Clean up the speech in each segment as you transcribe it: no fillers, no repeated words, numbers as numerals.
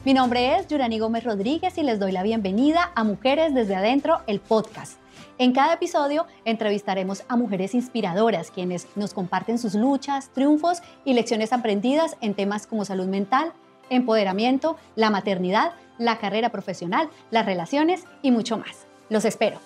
Mi nombre es Yurani Gómez Rodríguez y les doy la bienvenida a Mujeres desde Adentro, el podcast. En cada episodio entrevistaremos a mujeres inspiradoras, quienes nos comparten sus luchas, triunfos y lecciones aprendidas en temas como salud mental, empoderamiento, la maternidad, la carrera profesional, las relaciones y mucho más. Los espero.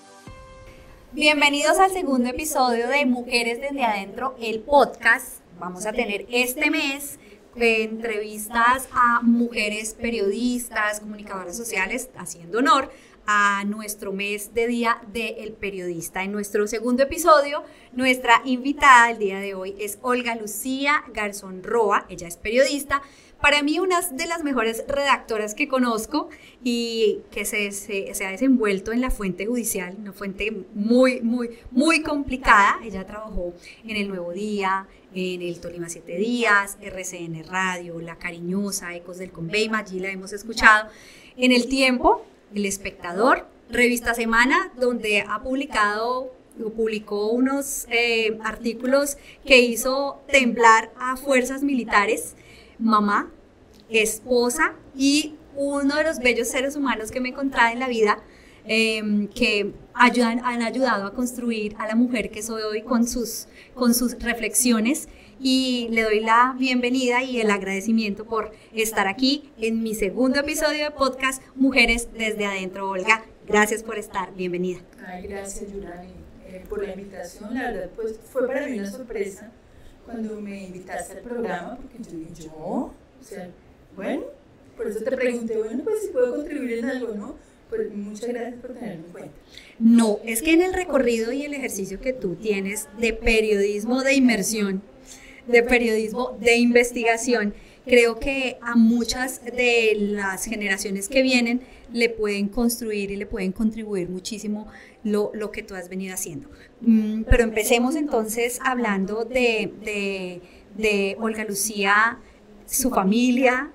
Bienvenidos al segundo episodio de Mujeres desde Adentro, el podcast. Vamos a tener este mes entrevistas a mujeres periodistas, comunicadoras sociales, haciendo honor a nuestro mes de Día del Periodista. En nuestro segundo episodio, nuestra invitada del día de hoy es Olga Lucía Garzón Roa. Ella es periodista, para mí una de las mejores redactoras que conozco y que se ha desenvuelto en la fuente judicial, una fuente muy complicada. Ella trabajó en El Nuevo Día, en el Tolima 7 Días, RCN Radio, La Cariñosa, Ecos del Conveima, allí la hemos escuchado, en El Tiempo, El Espectador, Revista Semana, donde publicó unos artículos que hizo temblar a fuerzas militares, mamá, esposa y uno de los bellos seres humanos que me he encontrado en la vida, que han ayudado a construir a la mujer que soy hoy con sus reflexiones, y le doy la bienvenida y el agradecimiento por estar aquí en mi segundo episodio de podcast Mujeres desde Adentro. Olga, gracias por estar, bienvenida. Ay, gracias Yurani por la invitación. La verdad, pues fue para mí una sorpresa cuando me invitaste al programa, porque yo dije, bueno, por eso te pregunté, bueno, pues si puedo contribuir en algo, ¿no? Pues muchas gracias por tenerlo en cuenta. No, es que en el recorrido y el ejercicio que tú tienes de periodismo de inmersión, de periodismo de investigación, creo que a muchas de las generaciones que vienen le pueden construir y le pueden contribuir muchísimo lo que tú has venido haciendo. Pero empecemos entonces hablando de Olga Lucía, su familia,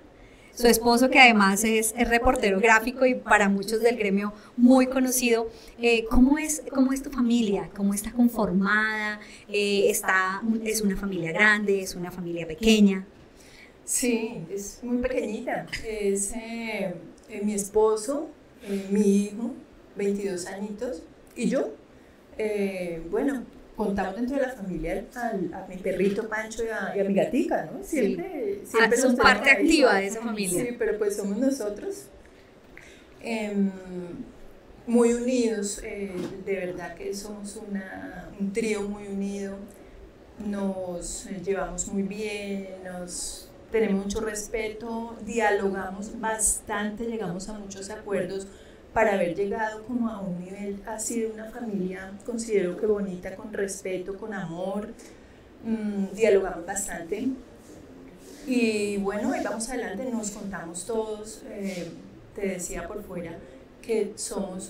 su esposo, que además es reportero gráfico y para muchos del gremio muy conocido. ¿Cómo es tu familia? ¿Cómo está conformada? ¿Es una familia grande? ¿Es una familia pequeña? Sí, es muy pequeñita. Es mi esposo, mi hijo, 22 añitos, y yo. Bueno, contamos dentro de la familia a mi perrito Pancho y a mi gatica, ¿no? Siempre son parte activa de esa familia. Sí, pero pues somos nosotros muy unidos, de verdad que somos un trío muy unido, nos llevamos muy bien, tenemos mucho respeto, dialogamos bastante, llegamos a muchos acuerdos. Para haber llegado como a un nivel así de una familia, considero que bonita, con respeto, con amor, dialogamos bastante. Y bueno, ahí vamos adelante, nos contamos todos. Te decía por fuera que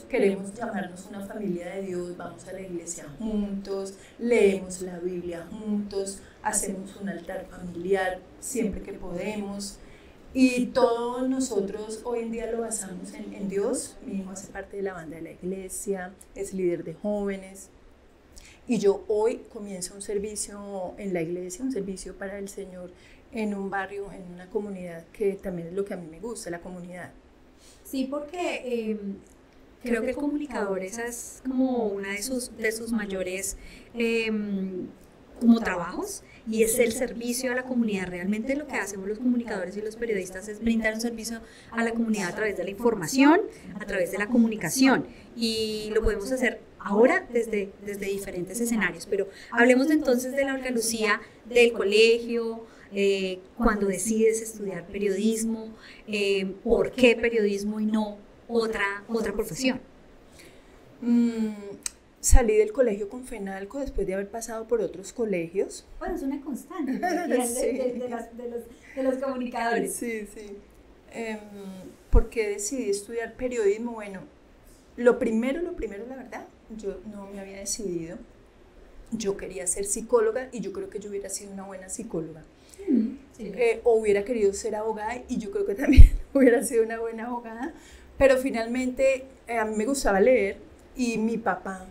queremos llamarnos una familia de Dios, vamos a la iglesia juntos, leemos la Biblia juntos, hacemos un altar familiar siempre que podemos. Y todos nosotros hoy en día lo basamos en Dios. Mi hijo hace parte de la banda de la iglesia, es líder de jóvenes. Y yo hoy comienzo un servicio en la iglesia, un servicio para el Señor en un barrio, en una comunidad, que también es lo que a mí me gusta, la comunidad. Sí, porque creo que el comunicador, esa es como una de sus mayores como trabajos, y es el servicio a la comunidad. Realmente lo que hacemos los comunicadores y los periodistas es brindar un servicio a la comunidad a través de la información, a través de la comunicación, y lo podemos hacer ahora desde diferentes escenarios. Pero hablemos entonces de la Olga Lucía, del colegio, cuando decides estudiar periodismo, ¿por qué periodismo y no otra profesión? Salí del colegio con FENALCO después de haber pasado por otros colegios. Bueno, es una constante de los comunicadores. Sí. ¿Por qué decidí estudiar periodismo? Bueno, lo primero, la verdad, yo no me había decidido. Yo quería ser psicóloga y yo creo que yo hubiera sido una buena psicóloga. Sí. O hubiera querido ser abogada y yo creo que también hubiera sido una buena abogada. Pero finalmente a mí me gustaba leer y mi papá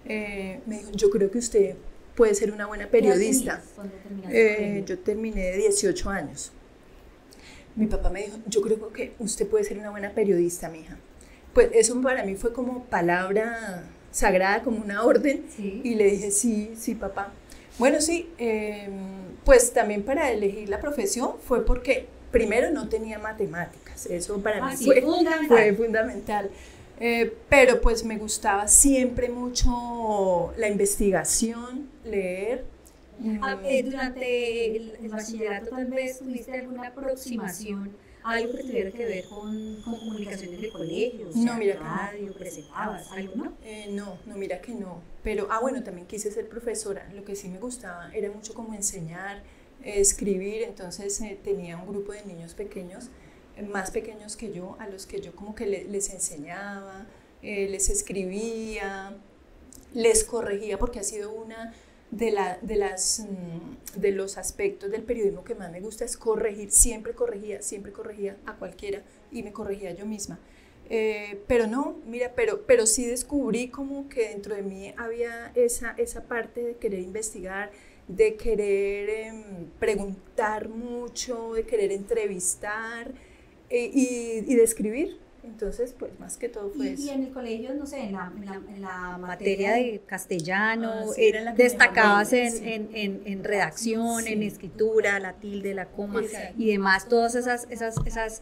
me dijo, yo creo que usted puede ser una buena periodista. ¿Cuándo terminaste? Yo terminé de 18 años. mi papá me dijo, yo creo que usted puede ser una buena periodista, mija. Pues eso para mí fue como palabra sagrada, como una orden, Sí. y le dije, sí, sí, papá. Bueno, sí, pues también para elegir la profesión fue porque primero no tenía matemáticas, eso para mí sí, fue fundamental. Pero pues me gustaba siempre mucho la investigación, leer. Durante el bachillerato tal vez tuviste alguna aproximación a algo que tuviera que ver con comunicaciones de colegio, o sea, No, mira que no. radio, presentabas, algo, ¿no? No, mira que no. Pero, bueno, también quise ser profesora. Lo que sí me gustaba era mucho como enseñar, escribir. Entonces tenía un grupo de niños pequeños, más pequeños que yo, a los que yo como que les enseñaba, les escribía, les corregía, porque ha sido una de los aspectos del periodismo que más me gusta, es corregir. Siempre corregía a cualquiera y me corregía yo misma. Pero no, mira, pero sí descubrí como que dentro de mí había esa parte de querer investigar, de querer preguntar mucho, de querer entrevistar y de escribir. Entonces, pues más que todo fue eso. Y en el colegio, no sé, en la materia de castellano, sí, era la que destacabas mejor me iba, en redacción, Sí. en escritura, la tilde, la coma Exacto. y demás, todas esas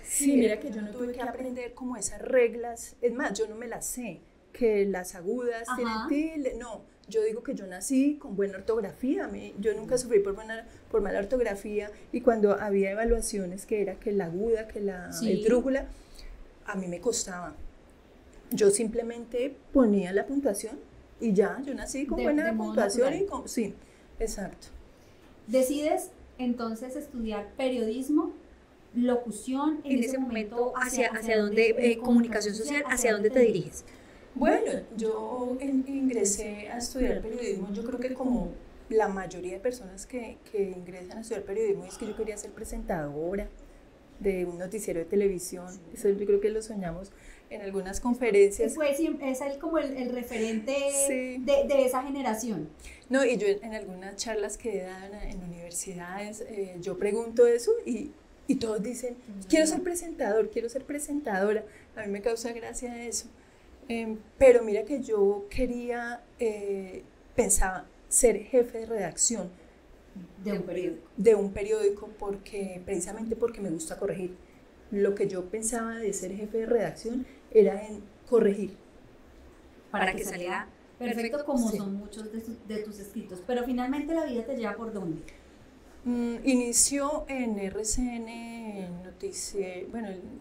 Sí, mira que yo no tuve que aprender como esas reglas, es más, yo no me las sé, que las agudas Ajá. tienen tilde, no, yo digo que yo nací con buena ortografía, yo nunca sufrí por mala ortografía, y cuando había evaluaciones que era que la aguda, que la Sí. esdrújula, a mí me costaba. Yo simplemente ponía la puntuación y ya, yo nací con De buena modo puntuación natural. sí, exacto. Decides entonces estudiar periodismo, locución, en ese momento, ¿hacia dónde, comunicación social, hacia dónde te diriges? Bueno, yo ingresé a estudiar periodismo, yo creo que como la mayoría de personas que ingresan a estudiar periodismo, es que yo quería ser presentadora de un noticiero de televisión. Eso yo creo que lo soñamos en algunas conferencias. Es él como el referente Sí. de esa generación. No, y yo en algunas charlas que he dado en universidades, yo pregunto eso y todos dicen, quiero ser presentador, quiero ser presentadora. A mí me causa gracia eso. Pero mira que yo quería, pensaba ser jefe de redacción de un periódico precisamente porque me gusta corregir. Lo que yo pensaba de ser jefe de redacción era en corregir. Para que saliera perfecto como Sí. son muchos de tus escritos. Pero finalmente la vida te lleva por dónde. Inició en RCN, en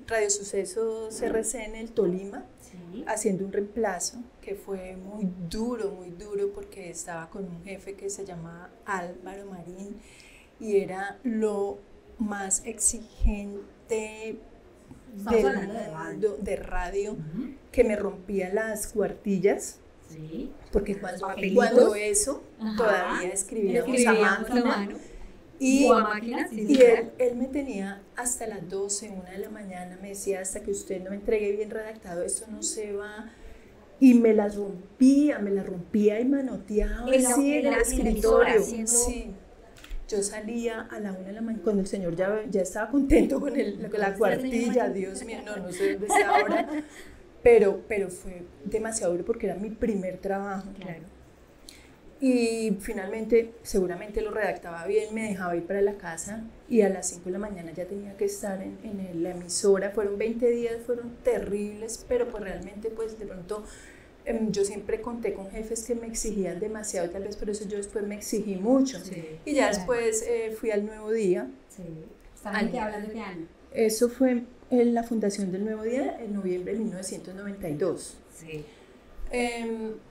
Radio Sucesos RCN, el Tolima, Sí. haciendo un reemplazo que fue muy duro porque estaba con un jefe que se llamaba Álvaro Marín y era lo más exigente Estamos hablando de radio. de radio, Ujú. que me rompía las cuartillas, Sí. porque Los cuando papelitos. eso Ajá. todavía escribíamos a Escribíamos máquina. a mano. Y, O a máquina, sí, y sí, él me tenía hasta las 12, 1 de la mañana, me decía, hasta que usted no me entregue bien redactado, esto no se va. Y me las rompía y manoteaba así en el escritorio. Sí. Yo salía a la 1 de la mañana, cuando el señor ya estaba contento con la cuartilla, Dios mío, no sé dónde está ahora, pero fue demasiado duro porque era mi primer trabajo. Claro. Y finalmente, seguramente lo redactaba bien, me dejaba ir para la casa y a las 5 de la mañana ya tenía que estar en la emisora. Fueron 20 días, fueron terribles, pero pues realmente pues de pronto yo siempre conté con jefes que me exigían demasiado, tal vez por eso yo después me exigí mucho. Sí, Y ya claro. después fui al Nuevo Día. Sí. ¿Están que hablan de qué año? Eso fue en la fundación del Nuevo Día en noviembre de 1992. Sí.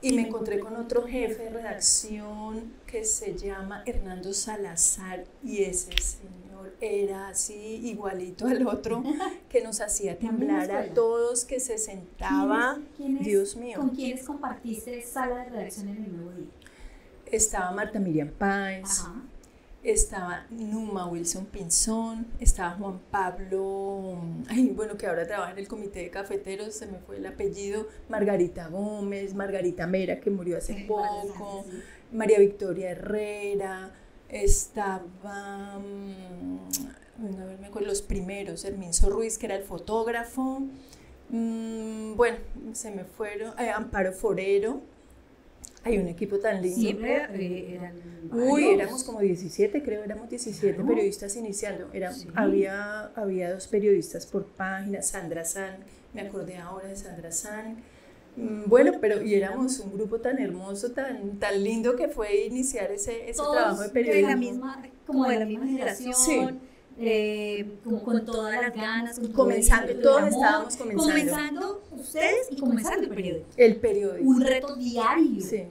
Y me encontré con otro jefe de redacción que se llama Hernando Salazar, y ese señor era así igualito al otro, que nos hacía temblar a todos, que se sentaba. Dios mío. ¿Con quiénes compartiste sala de redacción en el Nuevo Día? Estaba Marta Miriam Páez, Ajá. estaba Numa Wilson Pinzón, estaba Juan Pablo, que ahora trabaja en el comité de cafeteros, se me fue el apellido, Margarita Gómez, Margarita Mera, que murió hace poco, María Victoria Herrera, estaba a ver, me acuerdo, los primeros, Herminzo Ruiz, que era el fotógrafo, bueno, se me fueron, Amparo Forero, hay un equipo tan lindo. Siempre eran Éramos como 17, creo, éramos 17 periodistas iniciando. Sí. Había 2 periodistas por página, Sandra San, me acordé ahora de Sandra San. Bueno, pero y éramos un grupo tan hermoso, tan lindo que fue iniciar ese trabajo de periodismo. De la misma generación. Sí. Como con todas las ganas, comenzando, todos estábamos comenzando ustedes y comenzando el periódico. Un reto diario. Sí.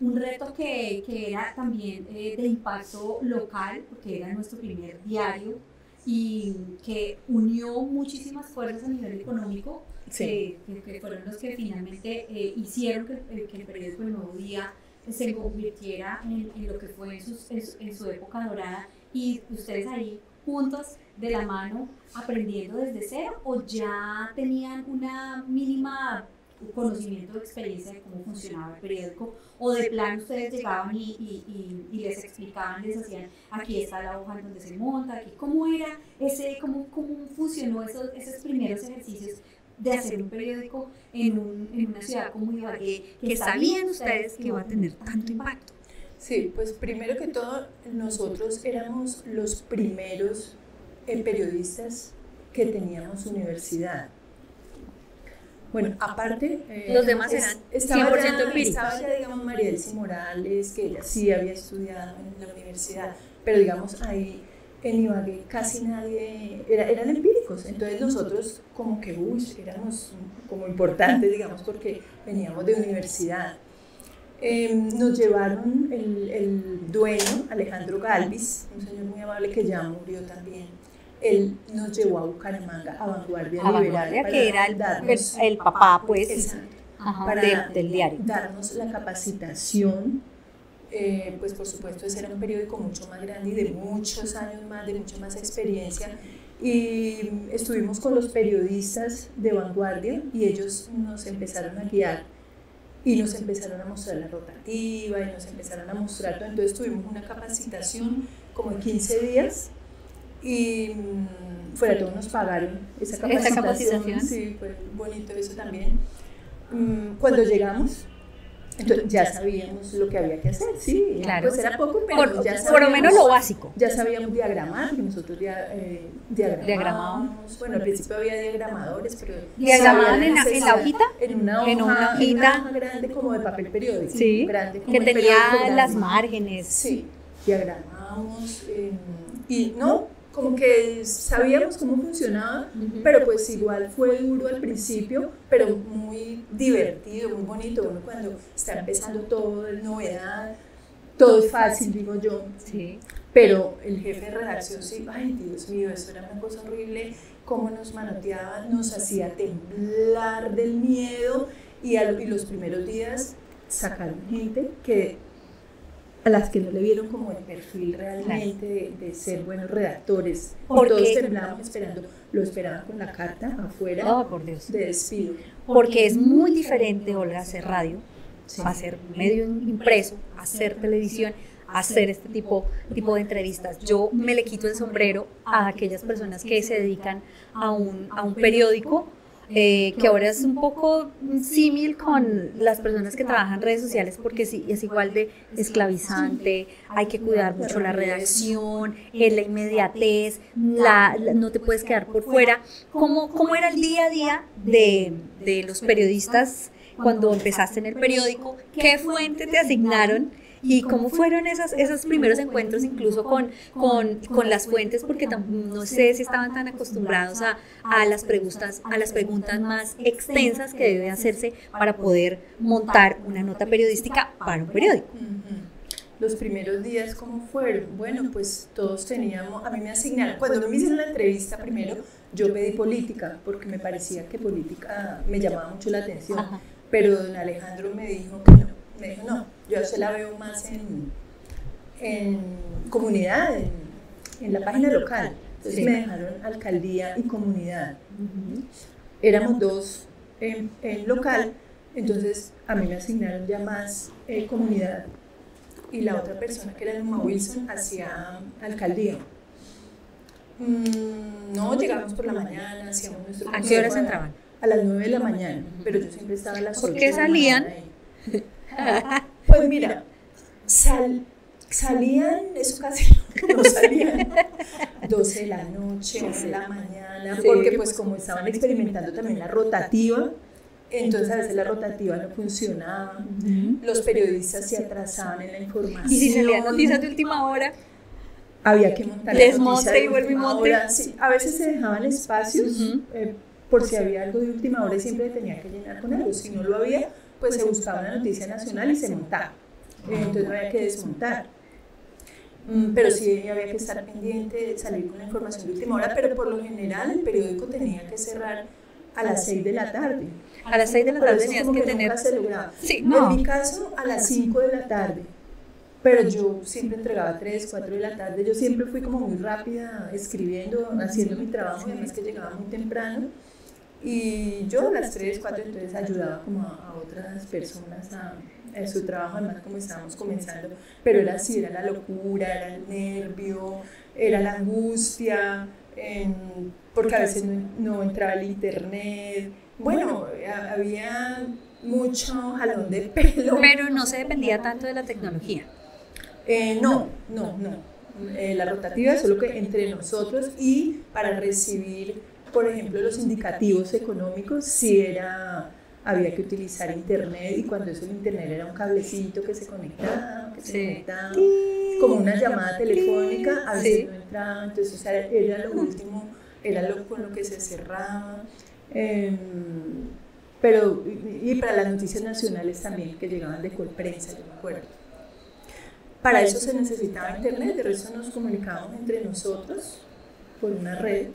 Un reto que era también de impacto local, porque era nuestro primer diario y que unió muchísimas fuerzas a nivel económico, sí. que fueron los que finalmente hicieron que el periódico El Nuevo Día se convirtiera en lo que fue en su época dorada, y ustedes ahí juntos de la mano aprendiendo desde cero, o ya tenían una mínima conocimiento, experiencia de cómo funcionaba el periódico, o de plano ustedes llegaban y les explicaban, les hacían, aquí está la hoja en donde se monta, aquí cómo era cómo funcionó esos primeros ejercicios de hacer un periódico en una ciudad como Ibagué, que sabían ustedes que iba a tener tanto impacto? Sí, pues primero que todo nosotros éramos los primeros periodistas que teníamos universidad. Bueno, aparte, los demás eran 100% empíricos. Estaba ya, digamos, María Elsie Morales, que ella sí había estudiado en la universidad, pero digamos ahí en Ibagué casi nadie, eran empíricos, entonces nosotros como que éramos como importantes, digamos, porque veníamos de universidad. Nos llevaron el dueño, Alejandro Galvis, un señor muy amable que ya murió también. Él nos llevó a Bucaramanga, a Vanguardia Liberal, que era el papá, pues, del diario. Darnos la capacitación, pues por supuesto ese era un periódico mucho más grande y de muchos años más, de mucha más experiencia, y estuvimos con los periodistas de Vanguardia y ellos nos empezaron a guiar y nos empezaron a mostrar la rotativa y nos empezaron a mostrar todo. Entonces tuvimos una capacitación como de 15 días y fuera de todo nos pagaron esa capacitación. Sí, fue bonito eso también. Cuando llegamos, entonces ya sabíamos lo que había que hacer, sí, claro. Pues era poco, pero ya sabíamos, por lo menos lo básico. Ya sabíamos diagramar, que nosotros diagramábamos. Bueno, al principio había diagramadores, pero ¿diagramaban en la hojita? En una hoja grande como de papel periódico, sí, grande, como que tenía las márgenes. Sí, diagramábamos y no, como que sabíamos cómo funcionaba, pero pues igual fue duro al principio, pero muy divertido, muy bonito. Uno cuando está empezando todo es novedad, todo es fácil, digo yo. Sí. Pero el jefe de redacción sí, ay Dios mío, eso era una cosa horrible, cómo nos manoteaba, nos hacía temblar del miedo, y los primeros días sacaron gente a las que no le vieron como el perfil realmente de ser buenos redactores. Porque todos temblábamos lo esperaban con la carta afuera de despido. Porque es muy diferente, Olga, hacer radio, sí, hacer medio impreso, hacer televisión, hacer este tipo de entrevistas. Yo me le quito el sombrero a aquellas personas que se dedican a un periódico, que ahora es un poco símil con las personas que trabajan en redes sociales, porque sí, es igual de esclavizante, hay que cuidar mucho la redacción, la inmediatez, no te puedes quedar por fuera. ¿Cómo era el día a día de los periodistas cuando empezaste en el periódico? ¿Qué fuente te asignaron? ¿Y cómo fueron esos primeros encuentros incluso con las fuentes? Porque no sé si estaban tan acostumbrados a las preguntas más extensas que debe hacerse para poder montar una nota periodística para un periódico. Los primeros días, ¿cómo fueron? Bueno, pues todos teníamos, a mí me asignaron, cuando me hicieron la entrevista primero, yo pedí política, porque me parecía que política me llamaba mucho la atención, pero don Alejandro me dijo que no. Me dijo, no, yo se la veo más en comunidad, en la página local. Entonces me dejaron alcaldía y comunidad. Éramos 2 en local, entonces a mí me asignaron ya más comunidad. Y la otra persona, que era Luma Wilson, hacía alcaldía. No, llegamos por la mañana, hacíamos nuestro ¿A qué horas entraban? A las 9 de la mañana, pero yo siempre estaba a las 8 ¿Por qué salían? Pues mira, salían, eso casi no salían, 12 de la noche, 11 de la mañana, porque pues como estaban experimentando también la rotativa, entonces a veces la rotativa no funcionaba, los periodistas se atrasaban en la información. Y si salían noticias de última hora, había que montar desmonte y vuelve y monte. Sí, a veces se dejaban espacios por si había algo de última hora y siempre tenía que llenar con algo. Si no lo había, pues se buscaba una noticia nacional y se montaba. Entonces no había que desmontar. Pero sí había que estar pendiente de salir con la información de última hora, pero por lo general el periódico tenía que cerrar a las 6 de la tarde. A las 6 de la tarde tenías que tener... Sí, no. En mi caso, a las 5 de la tarde. Pero yo siempre entregaba 3, 4 de la tarde, yo siempre fui como muy rápida escribiendo, haciendo mi trabajo, además que llegaba muy temprano, y yo a las 3, 4 entonces ayudaba como a otras personas a su trabajo, además como estábamos comenzando, pero era así, era la locura, era el nervio, era la angustia, porque a veces no entraba el internet, bueno, había mucho jalón de pelo. Pero no se dependía tanto de la tecnología. No. La rotativa es solo que entre nosotros, y para recibir, por ejemplo, los indicativos económicos, sí había que utilizar internet, y cuando eso el internet era un cablecito que se conectaba, como una llamada telefónica, a veces no entraba, entonces era lo último, era con lo que se cerraba. Pero, y para las noticias nacionales también, que llegaban de Colprensa, yo me acuerdo. Para eso se necesitaba internet, de resto nos comunicábamos entre nosotros por una red.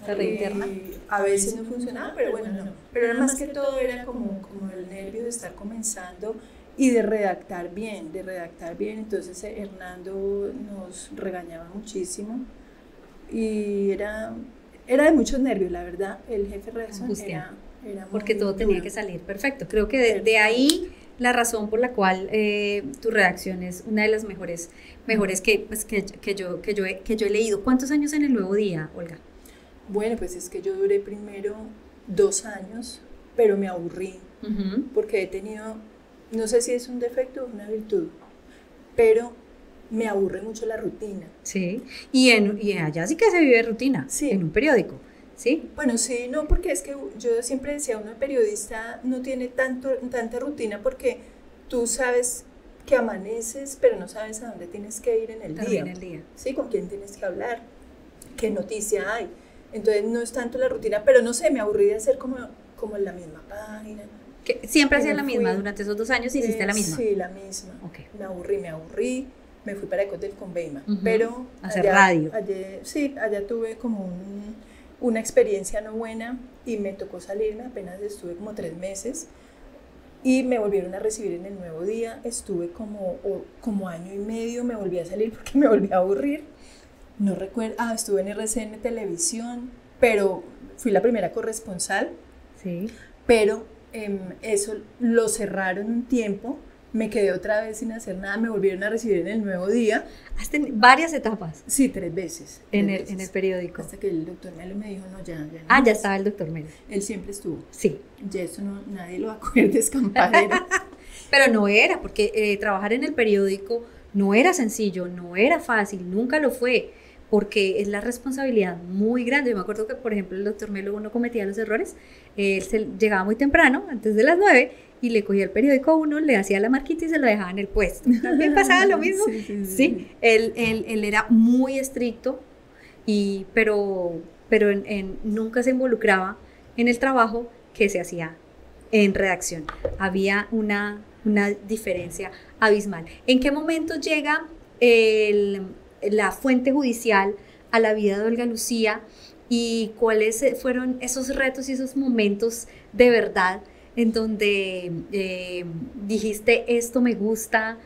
La red interna. A veces no funcionaba, pero bueno, no. Pero era más que todo, era como el nervio de estar comenzando y de redactar bien. Entonces Hernando nos regañaba muchísimo y era de muchos nervios, la verdad. El jefe Redson era porque todo tenía que salir perfecto. Creo que de ahí la razón por la cual tu redacción es una de las mejores que yo he leído. ¿Cuántos años en El Nuevo Día, Olga? Bueno, pues es que yo duré primero 2 años, pero me aburrí, porque he tenido, no sé si es un defecto o una virtud, pero me aburre mucho la rutina. Sí, y allá sí que se vive rutina, sí. En un periódico. ¿Sí? Bueno, sí, no, porque es que yo siempre decía, uno periodista no tiene tanta rutina, porque tú sabes que amaneces, pero no sabes a dónde tienes que ir en el día. Sí, con quién tienes que hablar, qué noticia hay. Entonces no es tanto la rutina, pero no sé, me aburrí de hacer como en la misma página. ¿Siempre hacías la misma? ¿Durante esos 2 años hiciste la misma? Sí, la misma. Okay. Me aburrí, me fui para Ecos del Conveima, pero hacer radio. Allá tuve como una experiencia no buena y me tocó salirme, apenas estuve como 3 meses y me volvieron a recibir en El Nuevo Día, estuve como año y medio, me volví a salir porque me volví a aburrir, no recuerdo, estuve en RCN Televisión, pero fui la primera corresponsal, sí. Pero eso lo cerraron un tiempo, me quedé otra vez sin hacer nada, me volvieron a recibir en El Nuevo Día. ¿Has tenido varias etapas? Sí, 3 veces. En el periódico. Hasta que el doctor Melo me dijo, no, ya. Ya estaba el doctor Melo. Él siempre estuvo. Sí. Ya eso nadie lo va a coger de escampadera. Pero no era, porque trabajar en el periódico no era sencillo, no era fácil, nunca lo fue, porque es la responsabilidad muy grande. Yo me acuerdo que, por ejemplo, el doctor Melo, uno cometía los errores, llegaba muy temprano, antes de las 9, y le cogía el periódico a uno, le hacía la marquita y se lo dejaba en el puesto. También pasaba lo mismo. Sí. Él era muy estricto, pero nunca se involucraba en el trabajo que se hacía en redacción. Había una diferencia abismal. ¿En qué momento llega la fuente judicial a la vida de Olga Lucía y cuáles fueron esos retos y esos momentos de verdad en donde dijiste, esto me gusta,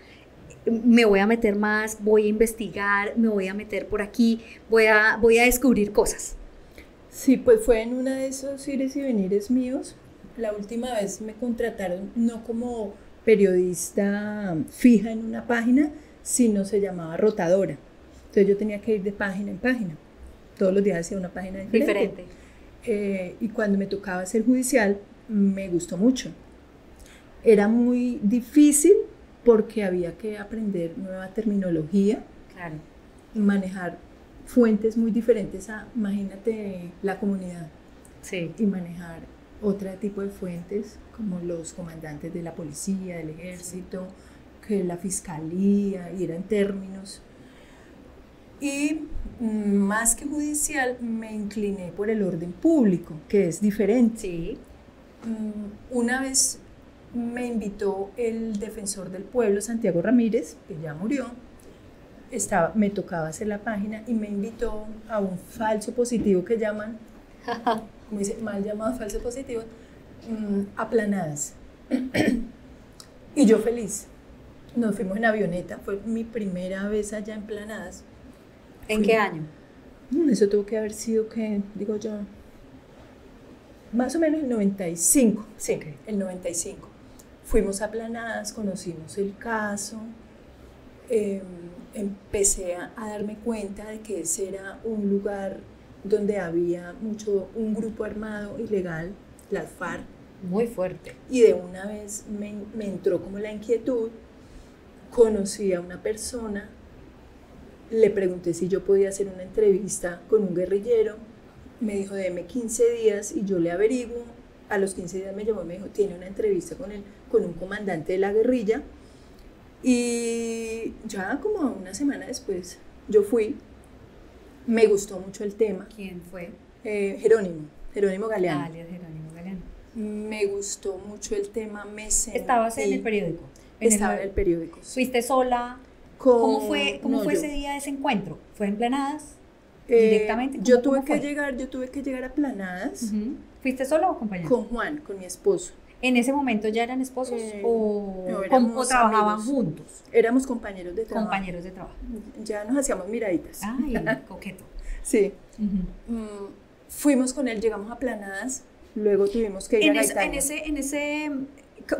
me voy a meter más, voy a investigar, me voy a meter por aquí, voy a descubrir cosas? Sí, pues fue en una de esos ires y venires míos. La última vez me contrataron no como periodista fija en una página, sino se llamaba rotadora. Entonces yo tenía que ir de página en página. todos los días hacía una página diferente. Y cuando me tocaba hacer judicial, me gustó mucho. Era muy difícil porque había que aprender nueva terminología, Claro. y manejar fuentes muy diferentes a, imagínate, la comunidad, Sí. y manejar otro tipo de fuentes como los comandantes de la policía, del ejército, que la fiscalía, y eran términos. Y más que judicial, me incliné por el orden público, que es diferente. Sí. Una vez me invitó el defensor del pueblo, Santiago Ramírez, que ya murió, me tocaba hacer la página y me invitó a un falso positivo que llaman, como dice, mal llamado falso positivo, aplanadas. Y yo feliz. Nos fuimos en avioneta, fue mi primera vez allá en Planadas. ¿En qué año? Eso tuvo que haber sido, que digo yo, más o menos el 95. Sí, Ok. el 95. Fuimos a Planadas, conocimos el caso, empecé a darme cuenta de que ese era un lugar donde había un grupo armado ilegal, las FARC, Muy fuerte. y de una vez me entró como la inquietud. Conocí a una persona, le pregunté si yo podía hacer una entrevista con un guerrillero, me dijo, deme 15 días y yo le averiguo. A los 15 días me llamó y me dijo, tiene una entrevista con un comandante de la guerrilla. Y ya como una semana después yo fui, me gustó mucho el tema. ¿Quién fue? Jerónimo Galeano. Alias Jerónimo Galeano. Me gustó mucho el tema, me sentí... ¿Estabas en el periódico? Estaba en el periódico. Sí. ¿Fuiste sola? ¿Cómo fue yo. ese día de ese encuentro? ¿Fue en Planadas? ¿Directamente? Yo tuve ¿Cómo fue? que llegar a Planadas. Ujú. ¿Fuiste sola o acompañada? Con Juan, con mi esposo. ¿En ese momento ya eran esposos o no, éramos o trabajaban amigos. juntos? Éramos compañeros de trabajo. Compañeros de trabajo. Ya nos hacíamos miraditas. Ay, coqueto. Sí. Ujú. Fuimos con él, llegamos a Planadas, luego tuvimos que ir a Gaitán.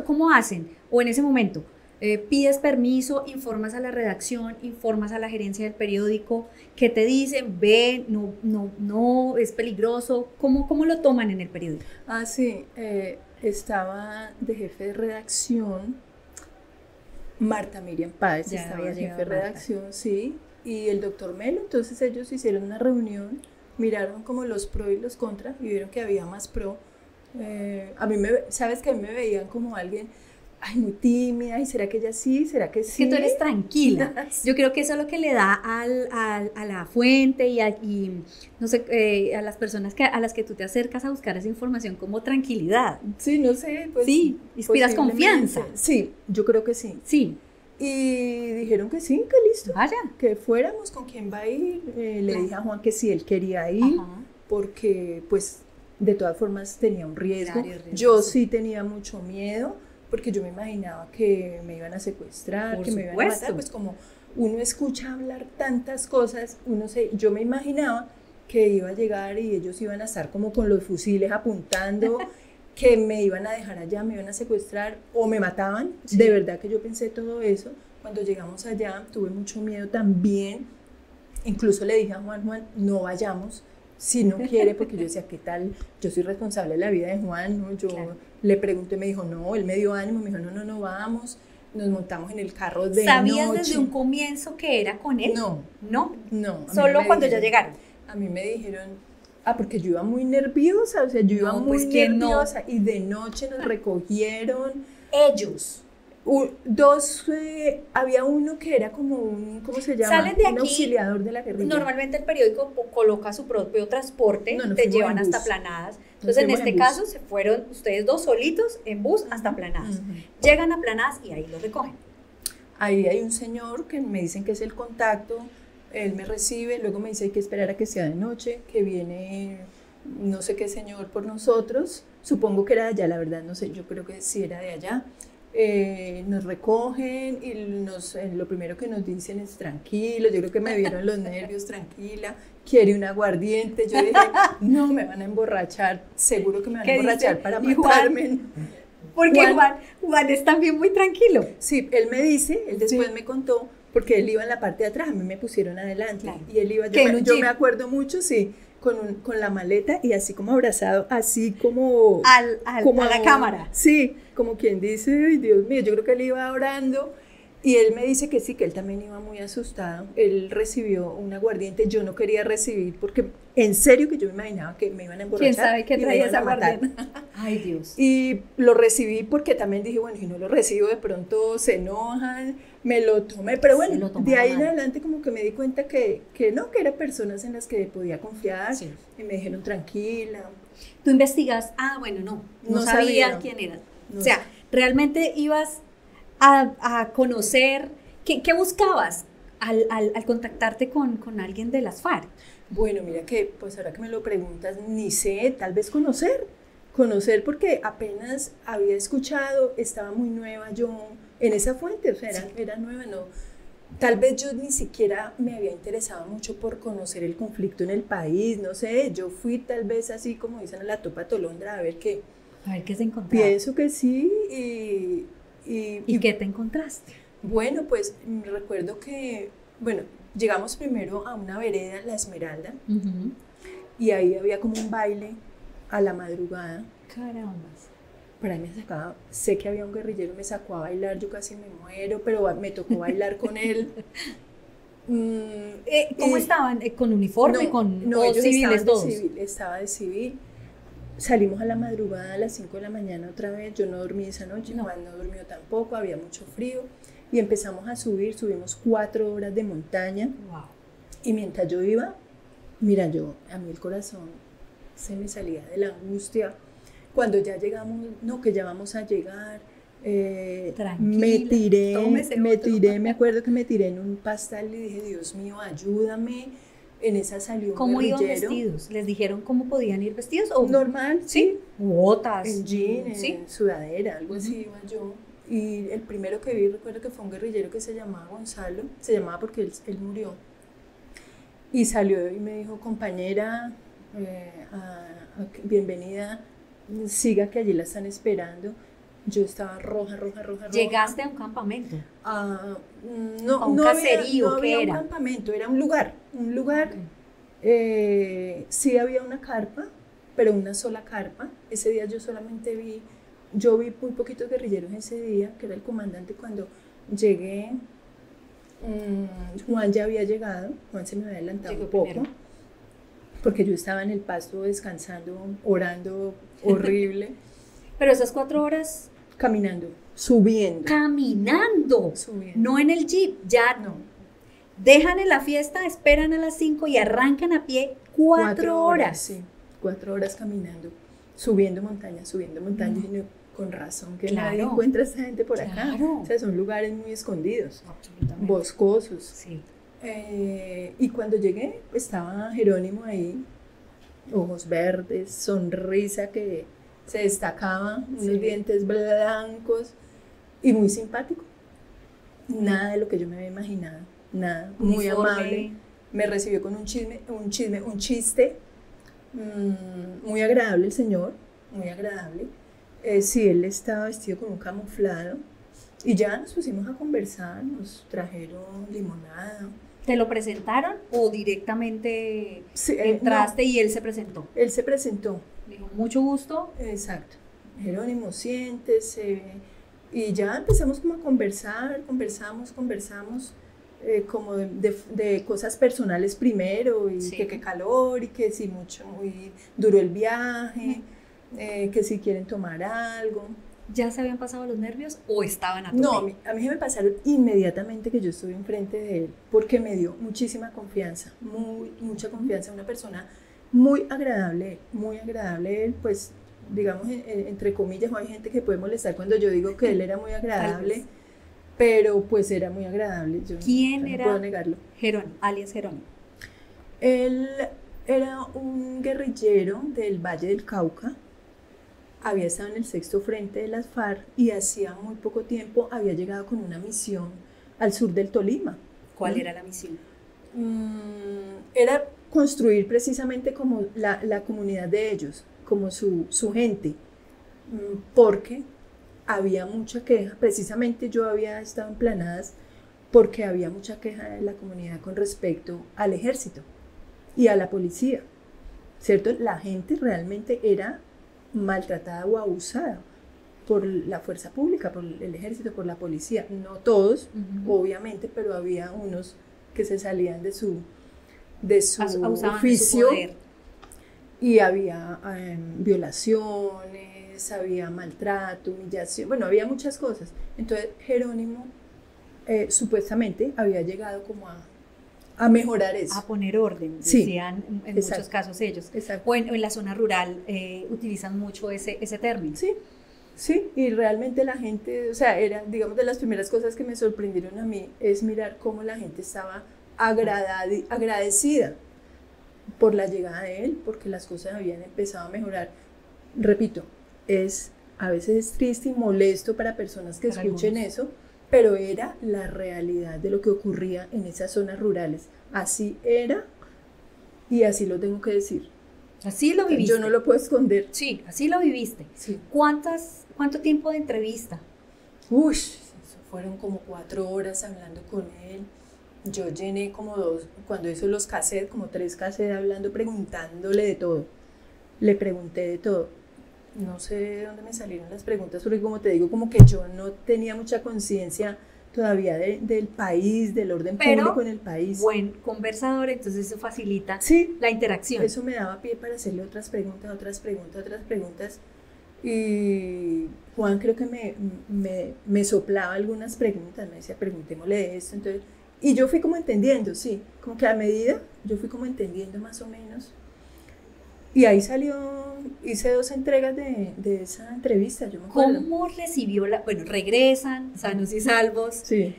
¿Cómo hacen? O en ese momento, pides permiso, informas a la redacción, informas a la gerencia del periódico, ¿qué te dicen? Ve, no, es peligroso. ¿Cómo lo toman en el periódico? Ah, sí, estaba de jefe de redacción Marta Miriam Páez, Ya estaba había de jefe llegado de Marta. redacción, sí, y el doctor Melo. Entonces ellos hicieron una reunión, miraron como los pros y los contras y vieron que había más pro. ¿Sabes que a mí me veían como alguien, ay, muy tímida, y será que ella sí, será que sí? Que tú eres tranquila. Yo creo que eso es lo que le da a la fuente y no sé, a las personas a las que tú te acercas a buscar esa información como tranquilidad. Sí, no sé, pues Sí, inspiras posiblemente. confianza. Sí, yo creo que sí. Sí, Y dijeron que sí, que listo, vaya. que fuéramos, con quién va a ir. Le dije a Juan que sí, él quería ir, Ajá. porque pues de todas formas tenía un riesgo. Claro, riesgo, Yo sí. sí tenía mucho miedo, porque yo me imaginaba que me iban a secuestrar, Por que me iban a supuesto. matar. Pues como uno escucha hablar tantas cosas, yo me imaginaba que iba a llegar y ellos iban a estar como con los fusiles apuntando, que me iban a dejar allá, me iban a secuestrar o me mataban. Sí. De verdad que yo pensé todo eso. Cuando llegamos allá tuve mucho miedo también. Incluso le dije a Juan, no vayamos si no quiere, porque yo decía, ¿qué tal? Yo soy responsable de la vida de Juan, ¿no? Yo Claro. le pregunté, me dijo, no, él me dio ánimo, me dijo, no, vamos. Nos montamos en el carro de ¿Sabías noche. desde un comienzo que era con él? No, ¿No? no. a mí Solo me cuando ya dijeron- llegaron. A mí me dijeron, porque yo iba muy nerviosa, o sea, yo iba No, muy pues, ¿quién no? nerviosa, y de noche nos recogieron. Ellos. Había uno que era como ¿cómo se llama? Salen de Un aquí, auxiliador de la guerrilla. Normalmente el periódico coloca su propio transporte, No, nos te fuimos llevan en hasta bus. Planadas. Entonces, en fuimos este en bus. caso, se fueron ustedes dos solitos en bus hasta Planadas. Ujú. Llegan a Planadas y ahí los recogen. Ahí hay un señor que me dicen que es el contacto, él me recibe, luego me dice hay que esperar a que sea de noche, que viene no sé qué señor por nosotros, supongo que era de allá, la verdad no sé, yo creo que sí era de allá. Nos recogen y lo primero que nos dicen es tranquilo, yo creo que me vieron los nervios, tranquila, quiere un aguardiente. Yo dije, no, me van a emborrachar, seguro que me van a ¿Qué emborrachar dice? para ¿Y Juan? matarme. Porque Juan- Juan es también muy tranquilo. Sí, él me dice, él después me contó porque él iba en la parte de atrás, a mí me pusieron adelante. Claro. Y él iba, yo me acuerdo mucho, sí, con la maleta y así como abrazado, así como... a la cámara. Sí, como quien dice, ay Dios mío, yo creo que él iba orando. Y él me dice que sí, que él también iba muy asustado. Él recibió un aguardiente, yo no quería recibir porque en serio que yo me imaginaba que me iban a emborrachar. ¿Quién sabe qué traía esa aguardiente? Ay, Dios. Y lo recibí porque también dije, bueno, si no lo recibo de pronto se enojan, me lo tomé. Pero bueno, de ahí en adelante como que me di cuenta que no, que eran personas en las que podía confiar. Sí. Y me dijeron, tranquila. Tú investigas, no sabía quién era. No o sea, realmente ibas a conocer, ¿qué buscabas al contactarte con alguien de las FARC? Bueno, mira que, pues ahora que me lo preguntas, ni sé, tal vez conocer porque apenas había escuchado, estaba muy nueva yo en esa fuente, o sea, era nueva, no. Tal vez yo ni siquiera me había interesado mucho por conocer el conflicto en el país, no sé, yo fui tal vez así como dicen a la topa tolondra a ver qué se encontraba. Pienso que sí ¿Y qué te encontraste? Bueno, pues recuerdo que, llegamos primero a una vereda, La Esmeralda, y ahí había como un baile a la madrugada. Caramba. Por ahí me sacaba, sé que había un guerrillero, me sacó a bailar, yo casi me muero, pero me tocó bailar con él. ¿Cómo estaban? ¿Con uniforme? No, ellos civiles todos? Estaba de civil. Salimos a la madrugada a las 5 de la mañana otra vez, yo no dormí esa noche, Juan no durmió tampoco, había mucho frío, y empezamos a subimos 4 horas de montaña. Wow. Y mientras yo iba, mira, a mí el corazón se me salía de la angustia. Cuando ya llegamos, que ya vamos a llegar, me tiré, me acuerdo que me tiré en un pastel y dije, Dios mío, ayúdame. En esa salió un ¿Cómo guerrillero. iban vestidos? ¿Les dijeron cómo podían ir vestidos? ¿O? Normal, sí. Botas. En jean, ¿sí? En sudadera, algo así iba yo. Y el primero que vi, recuerdo que fue un guerrillero que se llamaba Gonzalo, se llamaba porque él murió. Y salió y me dijo, compañera, bienvenida, siga que allí la están esperando. Yo estaba roja. ¿Llegaste a un campamento? No, ¿A un caserío? No había un campamento, era un lugar. Okay. Sí había una carpa, pero una sola carpa. Ese día yo vi muy poquitos guerrilleros ese día, que era el comandante. Cuando llegué, Juan ya había llegado, Juan se me había adelantado un poco, primero. Porque yo estaba en el pasto descansando, orando horrible. Pero esas 4 horas... Caminando, subiendo. No en el jeep, ya no. Dejan en la fiesta, esperan a las 5 y arrancan a pie 4 horas. Sí, 4 horas caminando, subiendo montaña. Y no, con razón que nadie encuentra a esta gente por acá. O sea, son lugares muy escondidos, boscosos. Sí. Y cuando llegué, estaba Jerónimo ahí, ojos verdes, sonrisa que se destacaba, unos dientes blancos y muy simpático. Nada de lo que yo me había imaginado, nada, muy amable. Me recibió con un chiste, muy agradable el señor, muy agradable. Sí, él estaba vestido con un camuflado y ya nos pusimos a conversar, nos trajeron limonada. ¿Te lo presentaron o directamente entraste y él se presentó? Él se presentó. Dijo, mucho gusto. Exacto. Jerónimo, siéntese. Y ya empezamos como a conversamos como de cosas personales primero, y que calor, y que si muy duro el viaje, que si quieren tomar algo. ¿Ya se habían pasado los nervios o estaban a tope? No, a mí me pasaron inmediatamente que yo estuve enfrente de él, porque me dio muchísima confianza, mucha confianza, una persona muy agradable él, pues digamos entre comillas, hay gente que puede molestar cuando yo digo que él era muy agradable, pero pues era muy agradable. ¿Quién era? No puedo negarlo. Alias Jerónimo. Él era un guerrillero del Valle del Cauca. Había estado en el 6º Frente de las FARC y hacía muy poco tiempo había llegado con una misión al sur del Tolima. ¿Cuál era la misión? Era construir precisamente como la comunidad de ellos, como su gente, porque había mucha queja. Precisamente yo había estado en Planadas porque había mucha queja de la comunidad con respecto al ejército y a la policía, ¿cierto? La gente realmente era maltratada o abusada por la fuerza pública, por el ejército, por la policía. No todos, obviamente, pero había unos que se salían de su oficio, de su poder. Y había violaciones, había maltrato, humillación, bueno, había muchas cosas. Entonces Jerónimo supuestamente había llegado como a mejorar eso. A poner orden, Sí, decían en exacto, muchos casos ellos. Exacto. O en la zona rural utilizan mucho ese término. Sí, sí, y realmente la gente, o sea, era, digamos, de las primeras cosas que me sorprendieron a mí, es mirar cómo la gente estaba agradecida por la llegada de él, porque las cosas habían empezado a mejorar. Repito, a veces es triste y molesto para personas que escuchen eso, pero era la realidad de lo que ocurría en esas zonas rurales. Así era y así lo tengo que decir. Así lo viviste. Yo no lo puedo esconder. Sí, así lo viviste. Sí. ¿Cuánto tiempo de entrevista? Uy, fueron como 4 horas hablando con él. Yo llené como 2, cuando hizo los cassettes, como 3 cassettes hablando, preguntándole de todo. Le pregunté de todo. No sé de dónde me salieron las preguntas, porque como te digo, como que yo no tenía mucha conciencia todavía del país, del orden público en el país. Buen conversador, entonces eso facilita la interacción. Eso me daba pie para hacerle otras preguntas. Y Juan creo que me soplaba algunas preguntas, me decía, preguntémosle de esto. Entonces, y yo fui como entendiendo, sí, como que a medida yo fui como entendiendo más o menos. Y ahí hice 2 entregas de esa entrevista, yo me acuerdo. ¿Cómo recibió regresan, sanos y salvos? Sí.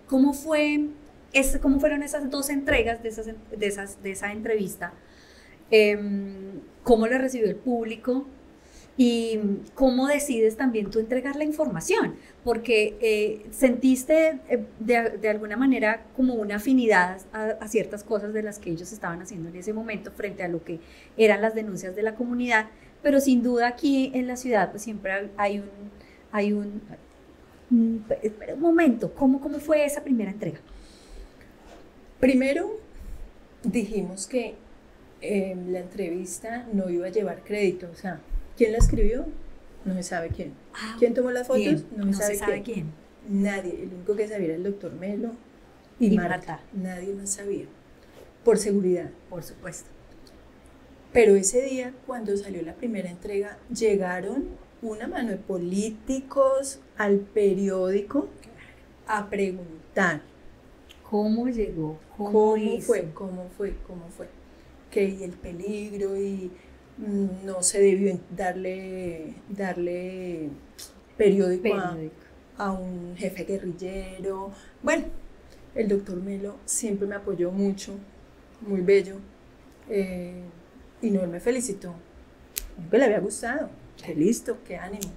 ¿Cómo fueron esas 2 entregas de esa entrevista? ¿Cómo la recibió el público? Y cómo decides también tú entregar la información, porque sentiste de alguna manera como una afinidad a ciertas cosas de las que ellos estaban haciendo en ese momento frente a lo que eran las denuncias de la comunidad, pero sin duda aquí en la ciudad pues siempre hay un momento. ¿Cómo fue esa primera entrega? Primero dijimos que la entrevista no iba a llevar crédito, o sea, ¿quién la escribió? No se sabe quién. ¿Quién tomó las fotos? Bien, no se sabe quién. Nadie. El único que sabía era el doctor Melo y Marta. Nadie más sabía. Por seguridad. Por supuesto. Pero ese día, cuando salió la primera entrega, llegaron una mano de políticos al periódico a preguntar. ¿Cómo llegó? ¿Cómo fue? Que y el peligro y no se debió darle periódico a un jefe guerrillero. Bueno, el doctor Melo siempre me apoyó mucho, muy bello, y no, él me felicitó, que le había gustado, que listo, qué ánimo.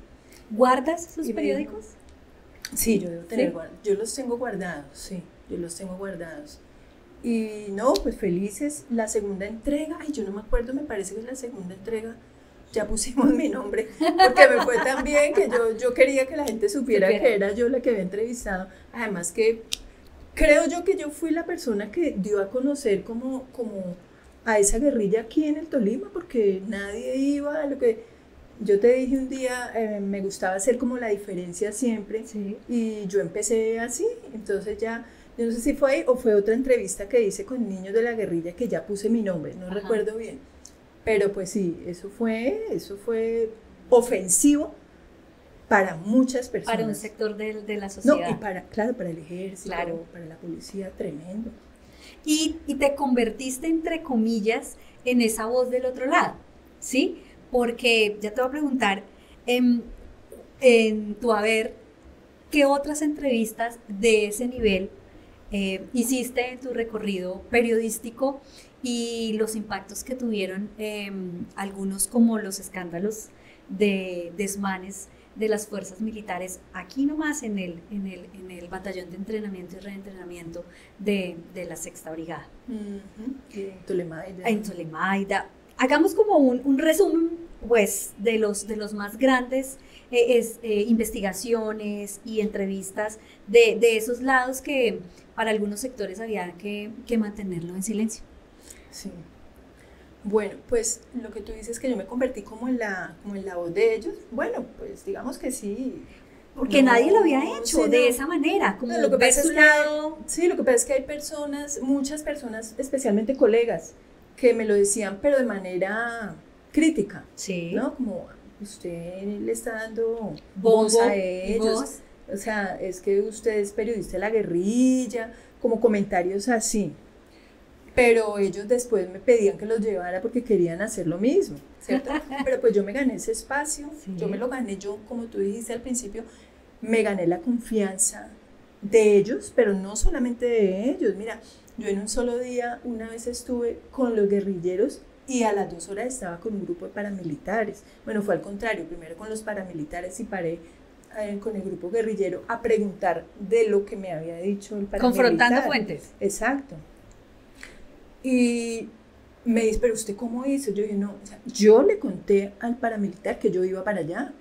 ¿Guardas esos periódicos? Sí, yo debo tener yo los tengo guardados, Y no, pues felices. La segunda entrega, yo no me acuerdo, me parece que es la segunda entrega, ya pusimos mi nombre, porque me fue tan bien que yo quería que la gente supiera que era yo la que había entrevistado. Además que creo yo que yo fui la persona que dio a conocer como a esa guerrilla aquí en el Tolima, porque nadie iba a lo que yo te dije un día, me gustaba hacer como la diferencia siempre, y yo empecé así, entonces ya... Yo no sé si fue ahí o fue otra entrevista que hice con niños de la guerrilla que ya puse mi nombre, no recuerdo bien. Pero pues sí, eso fue ofensivo para muchas personas. Para un sector de la sociedad. No, y para el ejército, para la policía, tremendo. Y te convertiste, entre comillas, en esa voz del otro lado, ¿sí? Porque ya te voy a preguntar, en tu haber, ¿qué otras entrevistas de ese nivel hiciste en tu recorrido periodístico y los impactos que tuvieron algunos como los escándalos de desmanes de las fuerzas militares aquí nomás en el batallón de entrenamiento y reentrenamiento de la Sexta Brigada? En Tolemaida. En Tolemaida. hagamos como un resumen, pues, de los más grandes investigaciones y entrevistas de esos lados que para algunos sectores había que mantenerlo en silencio. Sí. Bueno, pues lo que tú dices que yo me convertí como en la voz de ellos, bueno, pues digamos que sí. Porque nadie lo había hecho de esa manera, como lo que ver pasa su es lado. Sí, lo que pasa es que hay personas, muchas personas, especialmente colegas, que me lo decían, pero de manera crítica, Sí. ¿no? Como usted le está dando Bombo voz a y ellos, voz. o sea, es que usted es periodista de la guerrilla, como comentarios así. Pero ellos después me pedían que los llevara porque querían hacer lo mismo, ¿cierto? Pero pues yo me gané ese espacio, Sí. yo me lo gané yo, como tú dijiste al principio, me gané la confianza de ellos, pero no solamente de ellos. Mira, yo en un solo día, una vez estuve con los guerrilleros y a las 2 horas estaba con un grupo de paramilitares. Bueno, fue al contrario, primero con los paramilitares y paré con el grupo guerrillero a preguntar de lo que me había dicho el paramilitar. Confrontando fuentes. Exacto. Y me dice, pero ¿usted cómo hizo? Yo dije, no, o sea, yo le conté al paramilitar que yo iba para allá.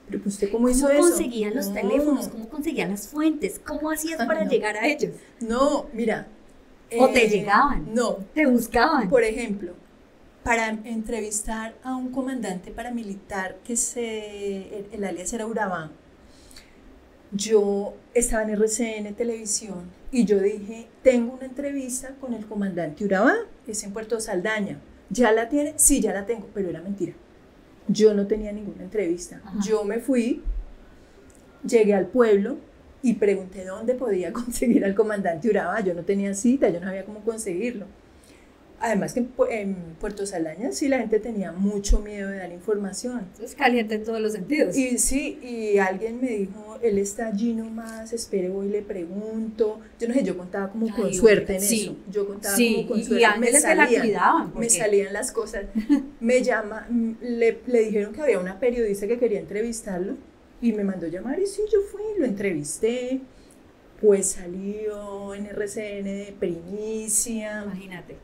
Pero pues, ¿usted cómo hizo eso? ¿Cómo conseguían los teléfonos? ¿Cómo conseguían las fuentes? ¿Cómo hacías para llegar a ellos? No, mira. ¿O te llegaban? No. ¿Te buscaban? Por ejemplo, para entrevistar a un comandante paramilitar el alias era Urabá, yo estaba en RCN Televisión y yo dije, tengo una entrevista con el comandante Urabá, es en Puerto Saldaña. ¿Ya la tiene? Sí, ya la tengo, pero era mentira. Yo no tenía ninguna entrevista. Ajá. Yo me fui, llegué al pueblo y pregunté dónde podía conseguir al comandante Urabá. Yo no tenía cita, yo no sabía cómo conseguirlo. Además que en Puerto Saldaña sí la gente tenía mucho miedo de dar información. Es caliente en todos los sentidos. Y sí, y alguien me dijo, él está allí nomás, espere, voy y le pregunto. Yo no sé, yo contaba como con suerte en eso. Yo contaba como con suerte. Y ángeles que la cuidaban. Me salían las cosas. Me llama, le dijeron que había una periodista que quería entrevistarlo y me mandó llamar y sí, yo fui, lo entrevisté. Pues salió en RCN de primicia. Imagínate.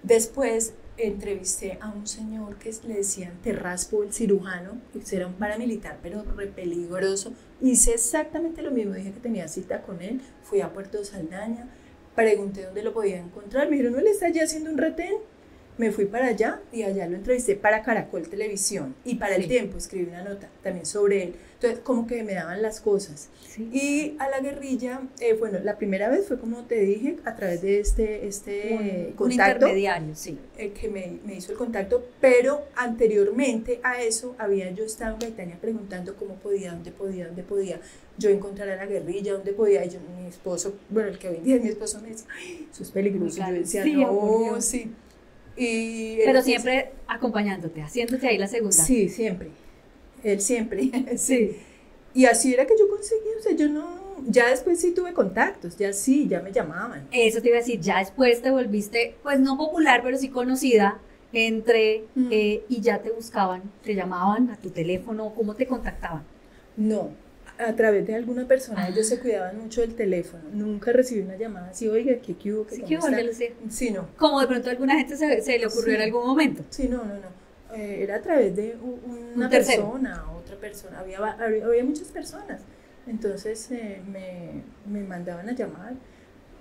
Después entrevisté a un señor que le decían Terraspo, el cirujano, que era un paramilitar, pero re peligroso. Hice exactamente lo mismo, dije que tenía cita con él, fui a Puerto Saldaña, pregunté dónde lo podía encontrar, me dijeron, no, él está allá haciendo un retén. Me fui para allá y allá lo entrevisté para Caracol Televisión y para El Tiempo escribí una nota también sobre él. Entonces, como que me daban las cosas. Sí. Y a la guerrilla, bueno, la primera vez fue como te dije, a través de este un contacto. intermediario, sí. Que me hizo el contacto, pero anteriormente a eso había yo estado en Gaitania preguntando cómo podía, dónde podía yo encontrar a la guerrilla, dónde podía. Y yo, mi esposo, bueno, el que hoy en día es mi esposo, me decía, ay, eso es peligroso. Yo decía, sí, no, sí. Pero siempre acompañándote, haciéndote ahí la segunda. Sí, siempre. Él siempre. Sí. Y así era que yo conseguí, o sea, yo no, ya después sí tuve contactos, ya me llamaban. Eso te iba a decir, ya después te volviste, pues no popular, pero sí conocida, y ya te buscaban, te llamaban a tu teléfono, ¿cómo te contactaban? No, a través de alguna persona, ellos se cuidaban mucho del teléfono, nunca recibí una llamada así, oiga, ¿qué hubo? Sí, ¿qué hubo, Lucía? Sí, no. Como de pronto a alguna gente se le ocurrió en algún momento. Sí, no. Era a través de una persona, otra persona, había muchas personas, entonces me mandaban a llamar.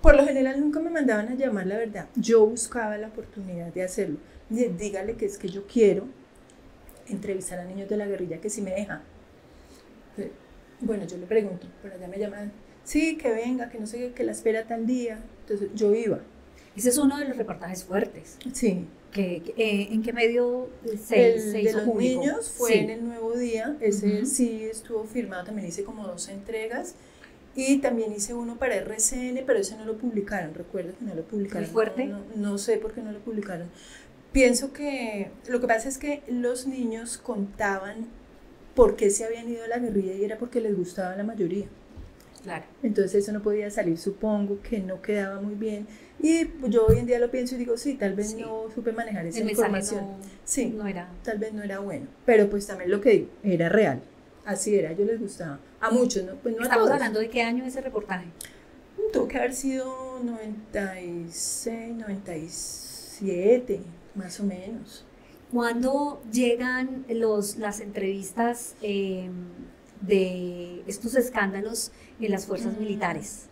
Por lo general nunca me mandaban a llamar, la verdad, yo buscaba la oportunidad de hacerlo. Dígale que es que yo quiero entrevistar a niños de la guerrilla, que si me dejan. Bueno, yo le pregunto, pero allá me llaman, sí, que venga, que no sé qué, que la espera tal día. Entonces yo iba. Ese es uno de los reportajes fuertes. Sí. ¿En qué medio se hizo de los público? niños fue en El Nuevo Día, ese sí estuvo firmado, también hice como 2 entregas. Y también hice uno para RCN, pero ese no lo publicaron, recuerdo que no lo publicaron. ¿Muy fuerte? No sé por qué no lo publicaron. Pienso que lo que pasa es que los niños contaban por qué se habían ido a la guerrilla y era porque les gustaba la mayoría. Claro. Entonces eso no podía salir, supongo que no quedaba muy bien. Y yo hoy en día lo pienso y digo, sí, tal vez no supe manejar esa información. No era. Tal vez no era bueno, pero pues también lo que digo, era real. Así era, a ellos les gustaba. A muchos, ¿no? Pues no ¿Estamos a todos. hablando de qué año ese reportaje? Tuvo que haber sido 96, 97, más o menos. cuando llegan las entrevistas de estos escándalos en las fuerzas militares?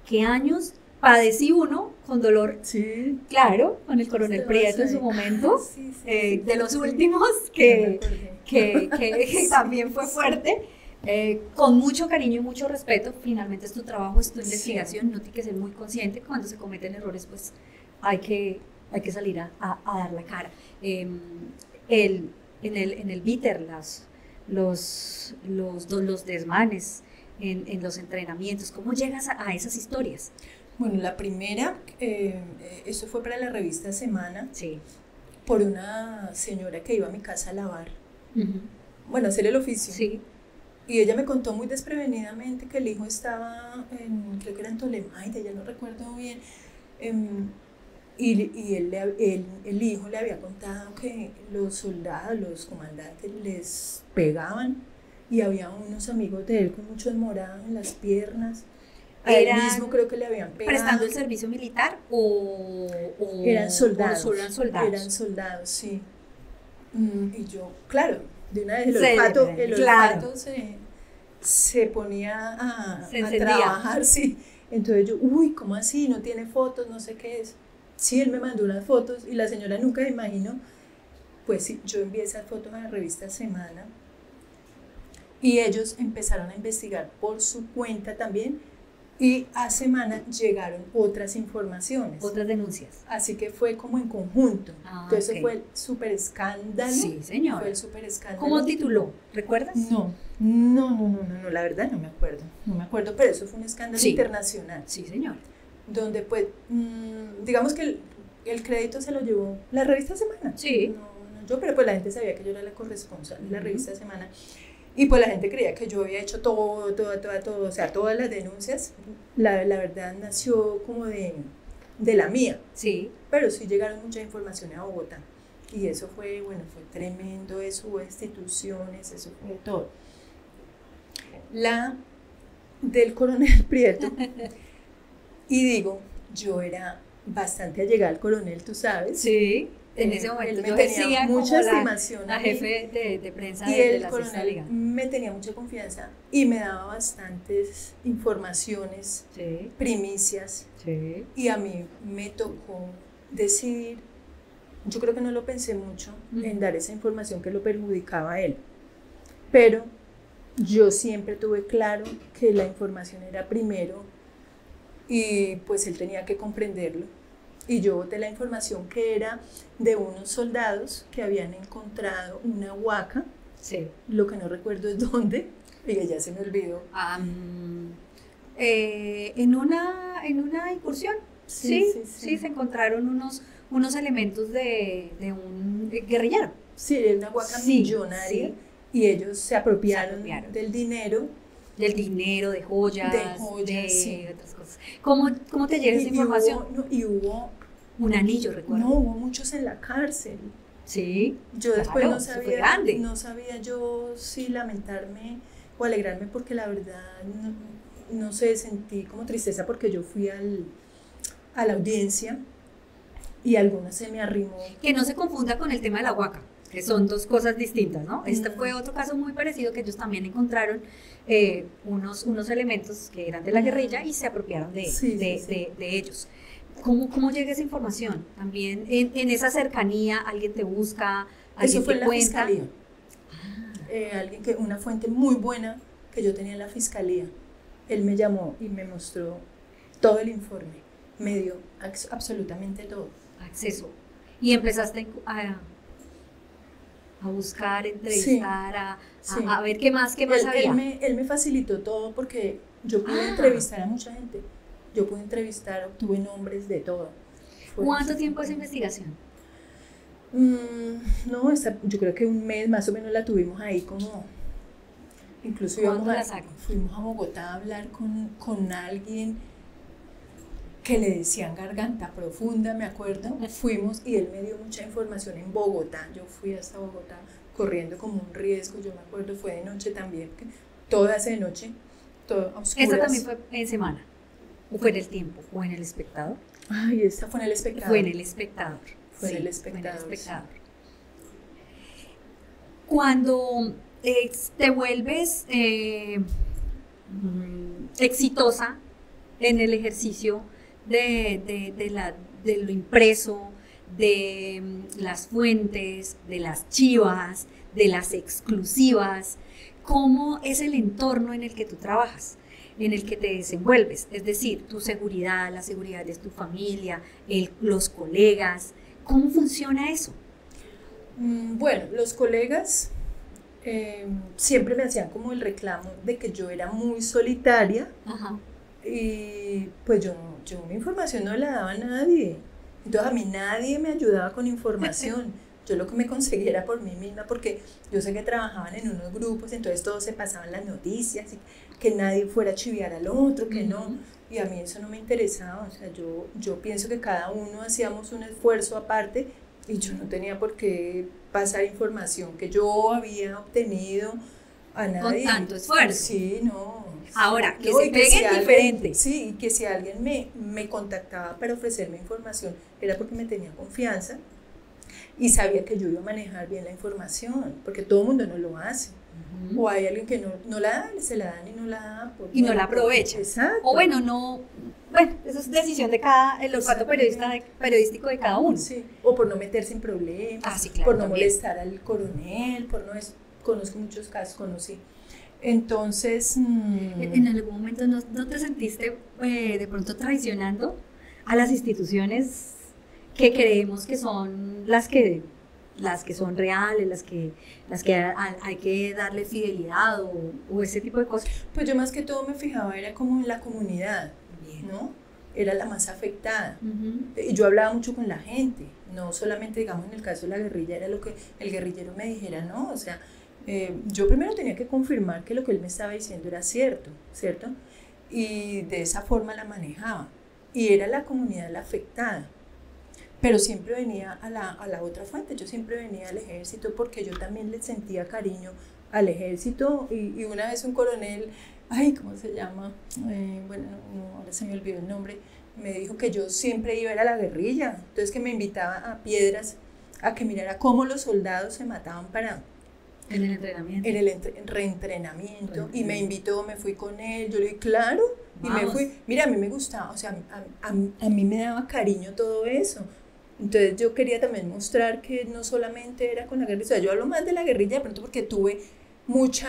¿Qué años padecí uno con dolor? Sí. Claro, con el coronel Prieto en su momento, de los últimos que también fue fuerte. Con mucho cariño y mucho respeto. Finalmente es tu trabajo, es tu investigación, no tienes que ser muy consciente. Cuando se cometen errores, pues hay que salir a dar la cara. En el Bitter, los desmanes, en los entrenamientos, ¿cómo llegas a esas historias? Bueno, la primera, eso fue para la revista Semana, sí, por una señora que iba a mi casa a lavar, bueno, a hacer el oficio. Sí. Y ella me contó muy desprevenidamente que el hijo estaba, creo que era en Tolemaida, ya no recuerdo bien, y el hijo le había contado que los soldados, los comandantes les pegaban, y había unos amigos de él con muchos morados en las piernas. A él mismo creo que le habían pegado. ¿Prestando el servicio militar o eran soldados? O eran soldados. Eran soldados, sí. Y yo, claro, de una vez el olfato se ponía a trabajar, sí. Entonces yo, uy, ¿cómo así? No tiene fotos, no sé qué es. Sí, él me mandó unas fotos y la señora nunca me imaginó. Pues sí, yo envié esas fotos a la revista Semana y ellos empezaron a investigar por su cuenta también, y a Semana llegaron otras informaciones. Otras denuncias. Así que fue como en conjunto. Entonces eso fue el súper escándalo. Sí, señor. Fue el súper escándalo. ¿Cómo tituló? ¿Recuerdas? No, la verdad no me acuerdo, pero eso fue un escándalo internacional. Sí, señor. Donde pues, digamos que el crédito se lo llevó la revista Semana. Sí. No yo, pero pues la gente sabía que yo era la corresponsal de la revista Semana. Y pues la gente creía que yo había hecho todo, o sea, todas las denuncias. La verdad nació como de la mía. Sí. Pero sí llegaron muchas informaciones a Bogotá. Y eso fue tremendo, eso hubo instituciones, eso fue todo. La del coronel Prieto. Y digo, yo era bastante allegada al coronel, tú sabes. Sí. En ese momento yo tenía mucha estimación la jefe de prensa y de la coronel Liga. Me tenía mucha confianza y me daba bastantes informaciones, primicias, y a mí me tocó decidir. Yo creo que no lo pensé mucho en dar esa información que lo perjudicaba a él, pero yo siempre tuve claro que la información era primero y pues él tenía que comprenderlo. Y yo boté la información que era de unos soldados que habían encontrado una huaca, lo que no recuerdo es dónde, y ya se me olvidó. En una incursión, sí, se encontraron unos elementos de un guerrillero. Sí, era una huaca millonaria, y ellos se apropiaron del dinero. Del dinero, de joyas, de otras cosas. ¿Cómo te llega esa información? Hubo un anillo, recuerdo. No, hubo muchos en la cárcel. Sí. Yo después no sabía yo si lamentarme o alegrarme, porque la verdad no sé, sentí como tristeza porque yo fui a la audiencia y alguna se me arrimó. Que no se confunda con el tema de la huaca, que son dos cosas distintas, ¿no? Este fue otro caso muy parecido, que ellos también encontraron unos elementos que eran de la guerrilla y se apropiaron de ellos. ¿Cómo llega esa información? También en esa cercanía, alguien te busca, alguien eso fue te en la cuenta. Fiscalía. Una fuente muy buena que yo tenía en la fiscalía. Él me llamó y me mostró todo el informe, me dio absolutamente todo. Acceso. Y empezaste a buscar, entrevistar, a ver qué más había. Él me facilitó todo porque yo pude entrevistar a mucha gente. Yo pude entrevistar, obtuve nombres de todo. ¿Cuánto tiempo es investigación? No, yo creo que un mes más o menos la tuvimos ahí como... Incluso fuimos a Bogotá a hablar con alguien que le decían Garganta Profunda, me acuerdo. Fuimos y él me dio mucha información en Bogotá. Yo fui hasta Bogotá corriendo como un riesgo, yo me acuerdo, fue de noche también, todo hace de noche, todo a oscuras. ¿Esta también fue en Semana? ¿O fue en El Tiempo? ¿O en El Espectador? Ay, esta fue en El Espectador. Fue en El Espectador. Fue en El Espectador. Cuando te vuelves exitosa en el ejercicio de lo impreso, de las fuentes, de las chivas, de las exclusivas, ¿cómo es el entorno en el que tú trabajas, en el que te desenvuelves? Es decir, tu seguridad, la seguridad de tu familia, los colegas, ¿cómo funciona eso? Bueno, los colegas siempre me hacían como el reclamo de que yo era muy solitaria. Ajá. Y pues yo mi información no la daba a nadie. Entonces a mí nadie me ayudaba con información. Yo lo que me conseguía era por mí misma, porque yo sé que trabajaban en unos grupos, entonces todos se pasaban las noticias, y que nadie fuera a chiviar al otro, que no. Y a mí eso no me interesaba. O sea, yo pienso que cada uno hacíamos un esfuerzo aparte y yo no tenía por qué pasar información que yo había obtenido a nadie. Con tanto esfuerzo. Sí, no. Ahora, que no, se peguen diferente. Sí, y que si alguien me contactaba para ofrecerme información, era porque me tenía confianza y sabía que yo iba a manejar bien la información, porque todo el mundo no lo hace. O hay alguien que no la da, se la dan y no la da. Y no la aprovecha. Exacto. O bueno, eso es decisión de el olfato periodístico de cada uno. Sí. O por no meterse en problemas, Sí, claro, por no también molestar al coronel, conozco muchos casos, conocí. Entonces, ¿en algún momento no te sentiste de pronto traicionando a las instituciones que creemos que son las que son reales, las que hay que darle fidelidad o ese tipo de cosas? Pues yo más que todo me fijaba era como en la comunidad, ¿no? Era la más afectada. Y yo hablaba mucho con la gente, no solamente, digamos, en el caso de la guerrilla, era lo que el guerrillero me dijera, ¿no? O sea, yo primero tenía que confirmar que lo que él me estaba diciendo era cierto, y de esa forma la manejaba, y era la comunidad la afectada, pero siempre venía a la otra fuente, yo siempre venía al ejército porque yo también le sentía cariño al ejército, y una vez un coronel, ¿cómo se llama? Ahora se me olvidó el nombre, me dijo que yo siempre iba a ir a la guerrilla, entonces que me invitaba a Piedras a que mirara cómo los soldados se mataban en el entrenamiento. En el reentrenamiento. Y me invitó, me fui con él, yo le dije, claro, Vamos. Y me fui. Mira, a mí me gustaba, o sea, a mí me daba cariño todo eso. Entonces yo quería también mostrar que no solamente era con la guerrilla, o sea, yo hablo más de la guerrilla de pronto porque tuve mucho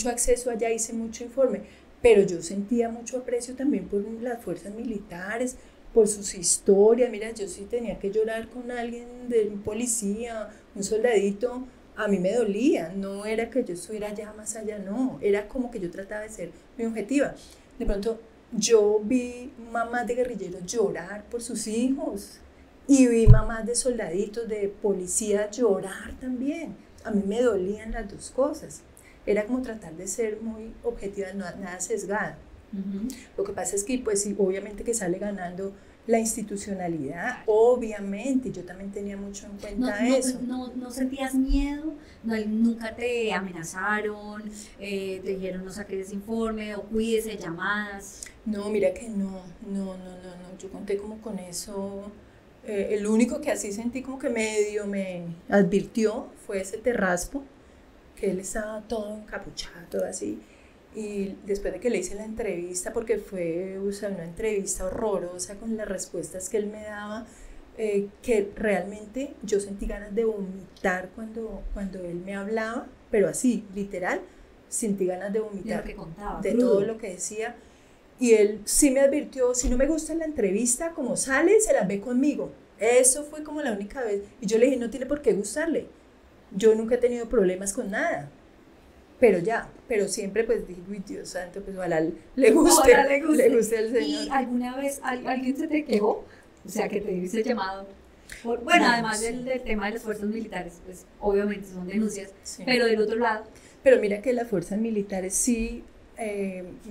acceso allá, hice mucho informe, pero yo sentía mucho aprecio también por las fuerzas militares, por sus historias. Mira, yo sí tenía que llorar con alguien, un policía, un soldadito. A mí me dolía, no era que yo estuviera allá más allá, no, era como que yo trataba de ser muy objetiva. De pronto yo vi mamás de guerrilleros llorar por sus hijos y vi mamás de soldaditos, de policías llorar también. A mí me dolían las dos cosas, era como tratar de ser muy objetiva, nada sesgada. Lo que pasa es que pues sí, obviamente que sale ganando la institucionalidad, obviamente, yo también tenía mucho en cuenta eso. ¿No sentías miedo? ¿Nunca te amenazaron? ¿Te dijeron no saques ese informe o cuídese, llamadas? No, mira que no, yo conté como con eso. El único que así sentí como que medio me advirtió fue ese Terraspo, que él estaba todo encapuchado, todo así. Y después de que le hice la entrevista, porque fue una entrevista horrorosa con las respuestas que él me daba, que realmente yo sentí ganas de vomitar cuando él me hablaba, pero así, literal, sentí ganas de vomitar de lo que contaba, de todo lo que decía. Y él sí me advirtió, si no me gusta la entrevista, como sale, se la ve conmigo. Eso fue como la única vez. Y yo le dije, no tiene por qué gustarle. Yo nunca he tenido problemas con nada. Pero siempre pues dije, uy, Dios santo, pues ojalá le guste al Señor. ¿Y alguna vez alguien se te quejó? O sea, que te hubiese llamado. Además del tema de las fuerzas militares, pues obviamente son denuncias, sí. Pero del otro lado. Pero mira que las fuerzas militares sí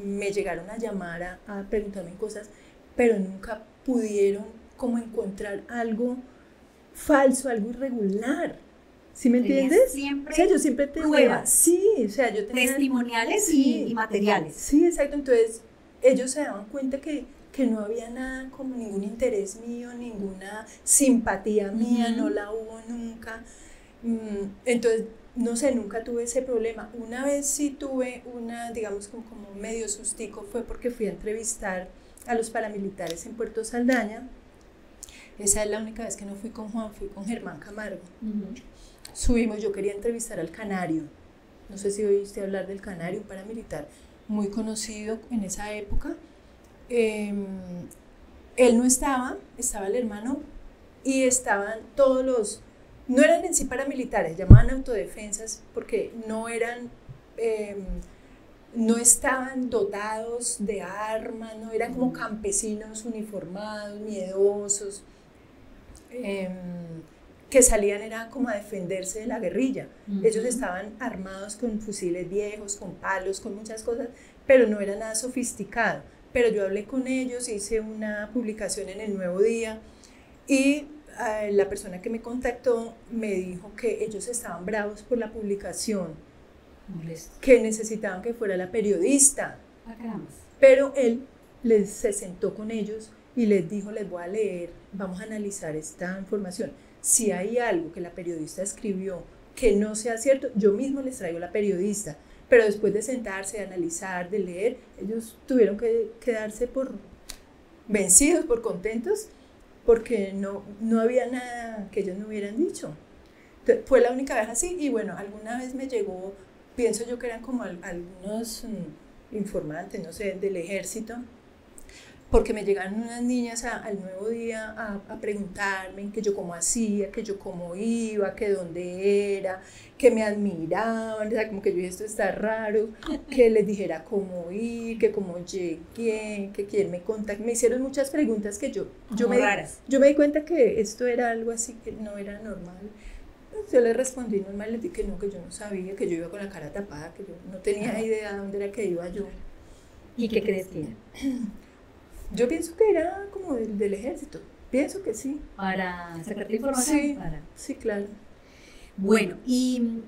me llegaron a llamar a preguntarme cosas, pero nunca pudieron como encontrar algo falso, algo irregular. ¿Sí me entiendes? Siempre, o sea, yo siempre tenía pruebas. Sí, o sea, yo tenía testimoniales sí, y materiales. Sí, exacto. Entonces, ellos se daban cuenta que no había nada, como ningún interés mío, ninguna simpatía mía, no la hubo nunca. Entonces, no sé, nunca tuve ese problema. Una vez sí tuve una, digamos, como medio sustico, fue porque fui a entrevistar a los paramilitares en Puerto Saldaña. Esa es la única vez que no fui con Juan, fui con Germán Camargo. Subimos, yo quería entrevistar al Canario. No sé si oíste hablar del Canario, un paramilitar muy conocido en esa época. Él no estaba el hermano y estaban todos los, no eran en sí paramilitares, llamaban autodefensas porque no eran, no estaban dotados de armas, no eran como campesinos uniformados, miedosos, que salían era como a defenderse de la guerrilla. Ellos estaban armados con fusiles viejos, con palos, con muchas cosas, pero no era nada sofisticado. Pero yo hablé con ellos, hice una publicación en El Nuevo Día y la persona que me contactó me dijo que ellos estaban bravos por la publicación, que necesitaban que fuera la periodista. Pero él se sentó con ellos y les dijo, les voy a leer, vamos a analizar esta información. Si hay algo que la periodista escribió que no sea cierto, yo mismo les traigo la periodista. Pero después de sentarse, de analizar, de leer, ellos tuvieron que quedarse por vencidos, por contentos, porque no había nada que ellos no hubieran dicho. Entonces, fue la única vez así, y bueno, alguna vez me llegó, pienso yo que eran como algunos informantes, no sé, del ejército, porque me llegaron unas niñas al Nuevo Día a preguntarme que yo cómo hacía, que yo cómo iba, que dónde era, que me admiraban, o sea, como que yo dije, esto está raro, que les dijera cómo ir, que cómo llegué, que quién me contactó. Me hicieron muchas preguntas que yo me di cuenta que esto era algo así que no era normal. Yo les respondí normal, les dije que yo no sabía, que yo iba con la cara tapada, que yo no tenía idea de dónde era que iba yo. ¿Y qué crees que era? Yo pienso que era como del ejército, pienso que sí. ¿Para sacarte información? Sí, sí, claro. Bueno, y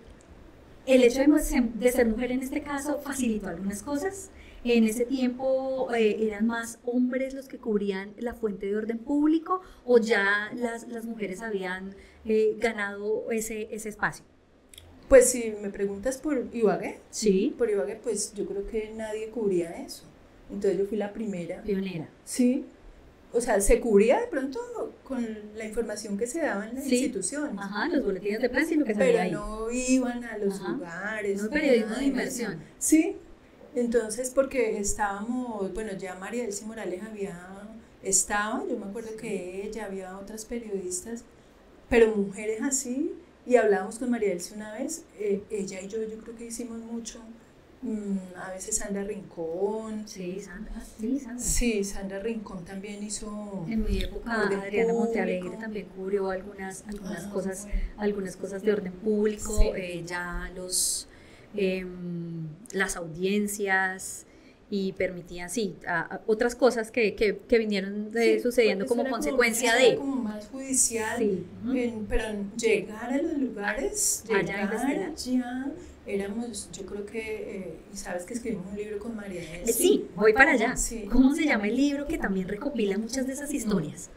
el hecho de ser mujer en este caso facilitó algunas cosas. En ese tiempo eran más hombres los que cubrían la fuente de orden público, o ya las mujeres habían ganado ese espacio. Pues si me preguntas por Ibagué, sí, por Ibagué, pues yo creo que nadie cubría eso. Entonces yo fui la primera. Pionera. Sí. O sea, se cubría de pronto con la información que se daba en las instituciones. Ajá, los boletines de prensa y lo que salía ahí. Pero no iban a los lugares. No, periodismo de inversión. Sí. Entonces, porque estábamos, bueno, ya María Elsie Morales estaba, yo me acuerdo que ella, había otras periodistas, pero mujeres así, y hablábamos con María Elsie una vez, ella y yo creo que hicimos mucho. A veces Sandra Rincón. Sí, Sandra. Sí, Sandra Rincón también hizo. En mi época, Adriana Montealegre también cubrió algunas cosas de orden público, sí. Ya las audiencias, y permitían, sí, otras cosas que vinieron sucediendo como consecuencia de. Como más judicial, sí. Pero llegar a los lugares, allá éramos, yo creo que, sabes que escribimos un libro con María Elsie. Sí, voy para allá. Sí. ¿Cómo se llama el libro que también recopila muchas de esas historias?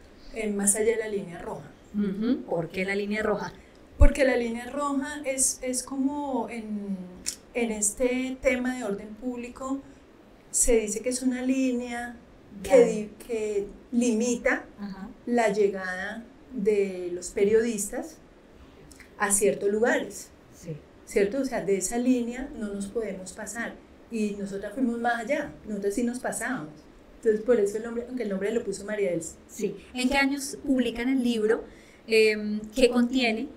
Más allá de la línea roja. ¿Por qué la línea roja? Porque la línea roja es como en este tema de orden público, se dice que es una línea que limita la llegada de los periodistas a ciertos lugares. Sí. ¿Cierto? O sea, de esa línea no nos podemos pasar. Y nosotras fuimos más allá, nosotros sí nos pasábamos. Entonces, por eso aunque el nombre lo puso María Elsie. Sí. ¿En qué años publican el libro? ¿Qué contiene?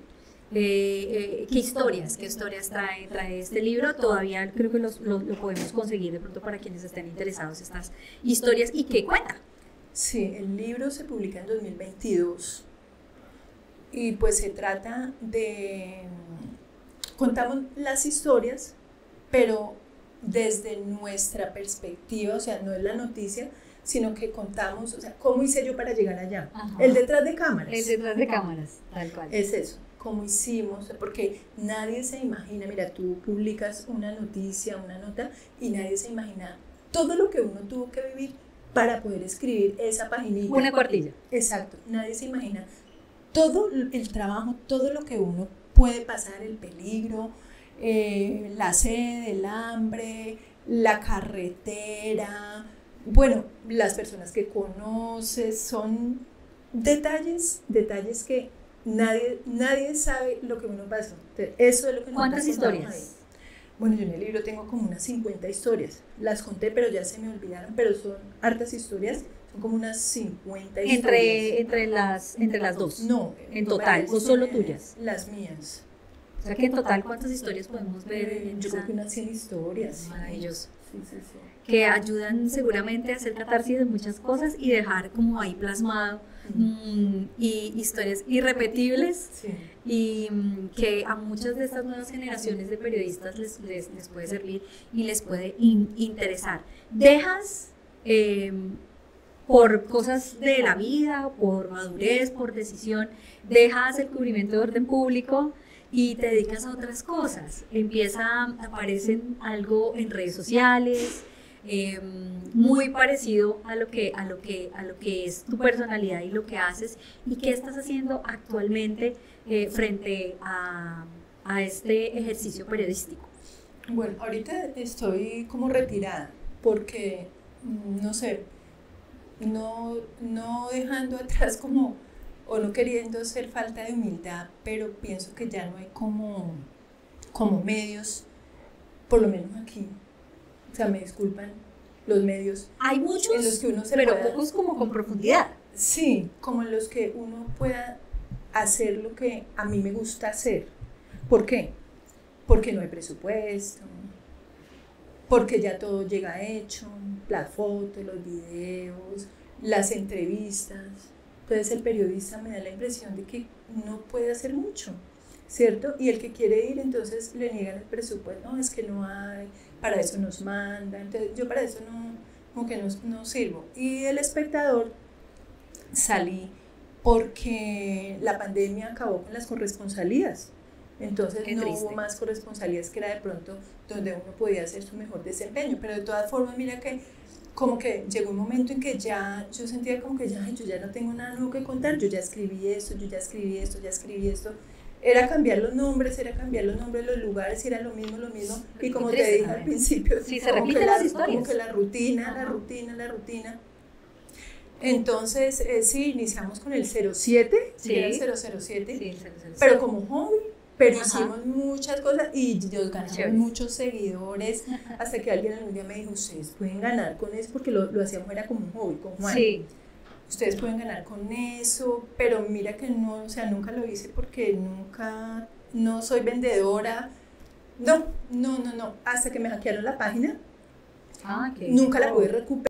¿Qué historias trae este libro? Todavía creo que lo podemos conseguir de pronto para quienes estén interesados estas historias. ¿Y qué cuenta? Sí, el libro se publica en 2022 y pues se trata de... Contamos las historias, pero desde nuestra perspectiva, o sea, no es la noticia, sino que contamos, o sea, cómo hice yo para llegar allá. El detrás de cámaras. El detrás de cámaras, tal cual. Es eso, cómo hicimos, porque nadie se imagina, mira, tú publicas una noticia, una nota, y nadie se imagina todo lo que uno tuvo que vivir para poder escribir esa paginita. Una cuartilla. Exacto, nadie se imagina todo el trabajo, todo lo que uno puede pasar, el peligro, la sed, el hambre, la carretera, bueno, las personas que conoces, son detalles que nadie sabe lo que uno pasó. Entonces, eso es lo que ¿Cuántas historias? Ahí. Bueno, yo en el libro tengo como unas 50 historias. Las conté, pero ya se me olvidaron, pero son hartas historias. Son como unas 50 historias. Entre las dos. No, en total, o solo tuyas. Las mías. O sea que en total, ¿cuántas historias podemos ver? Yo creo que unas 100 historias. Maravilloso. Sí. Que ayudan seguramente a hacer catarsis de muchas cosas y dejar como ahí plasmado y historias irrepetibles, Sí. y que a muchas de estas nuevas generaciones de periodistas les puede servir y les puede interesar. Dejas por cosas de la vida, por madurez, por decisión, dejas el cubrimiento de orden público y te dedicas a otras cosas. Aparecen algo en redes sociales, muy parecido a lo que es tu personalidad y lo que haces, y qué estás haciendo actualmente frente a este ejercicio periodístico. Bueno, ahorita estoy como retirada porque, no sé, no dejando atrás como, o no queriendo ser falta de humildad, pero pienso que ya no hay como medios, por lo menos aquí. O sea, me disculpan los medios. Hay muchos, en los que uno pero pocos como con profundidad. Sí, como en los que uno pueda hacer lo que a mí me gusta hacer. ¿Por qué? Porque no hay presupuesto, porque ya todo llega hecho, las fotos, los videos, las entrevistas. Entonces el periodista me da la impresión de que no puede hacer mucho, ¿cierto? Y el que quiere ir, entonces le niegan el presupuesto. No, es que no hay, para eso nos mandan. Entonces yo para eso no sirvo. Y el espectador salí porque la pandemia acabó con las corresponsalías. Entonces no hubo más corresponsalías, que era de pronto donde uno podía hacer su mejor desempeño. Pero de todas formas, mira que como que llegó un momento en que ya yo sentía como que yo ya no tengo nada nuevo que contar. Yo ya escribí esto, ya escribí esto. Era cambiar los nombres de los lugares, y era lo mismo. Y como te dije al principio, sí, se repiten las historias. Como que la rutina. Entonces, sí, iniciamos con el 07, sí, era el 007, sí, el 007, pero como hobby. Pero hicimos muchas cosas y yo ganamos muchos seguidores, hasta que alguien algún día me dijo, ustedes pueden ganar con eso, porque lo hacíamos, era como un hobby, con Juan. Sí. Ustedes pueden ganar con eso, pero mira que no, o sea, nunca lo hice porque no soy vendedora. No, hasta que me hackearon la página. Nunca la pude recuperar.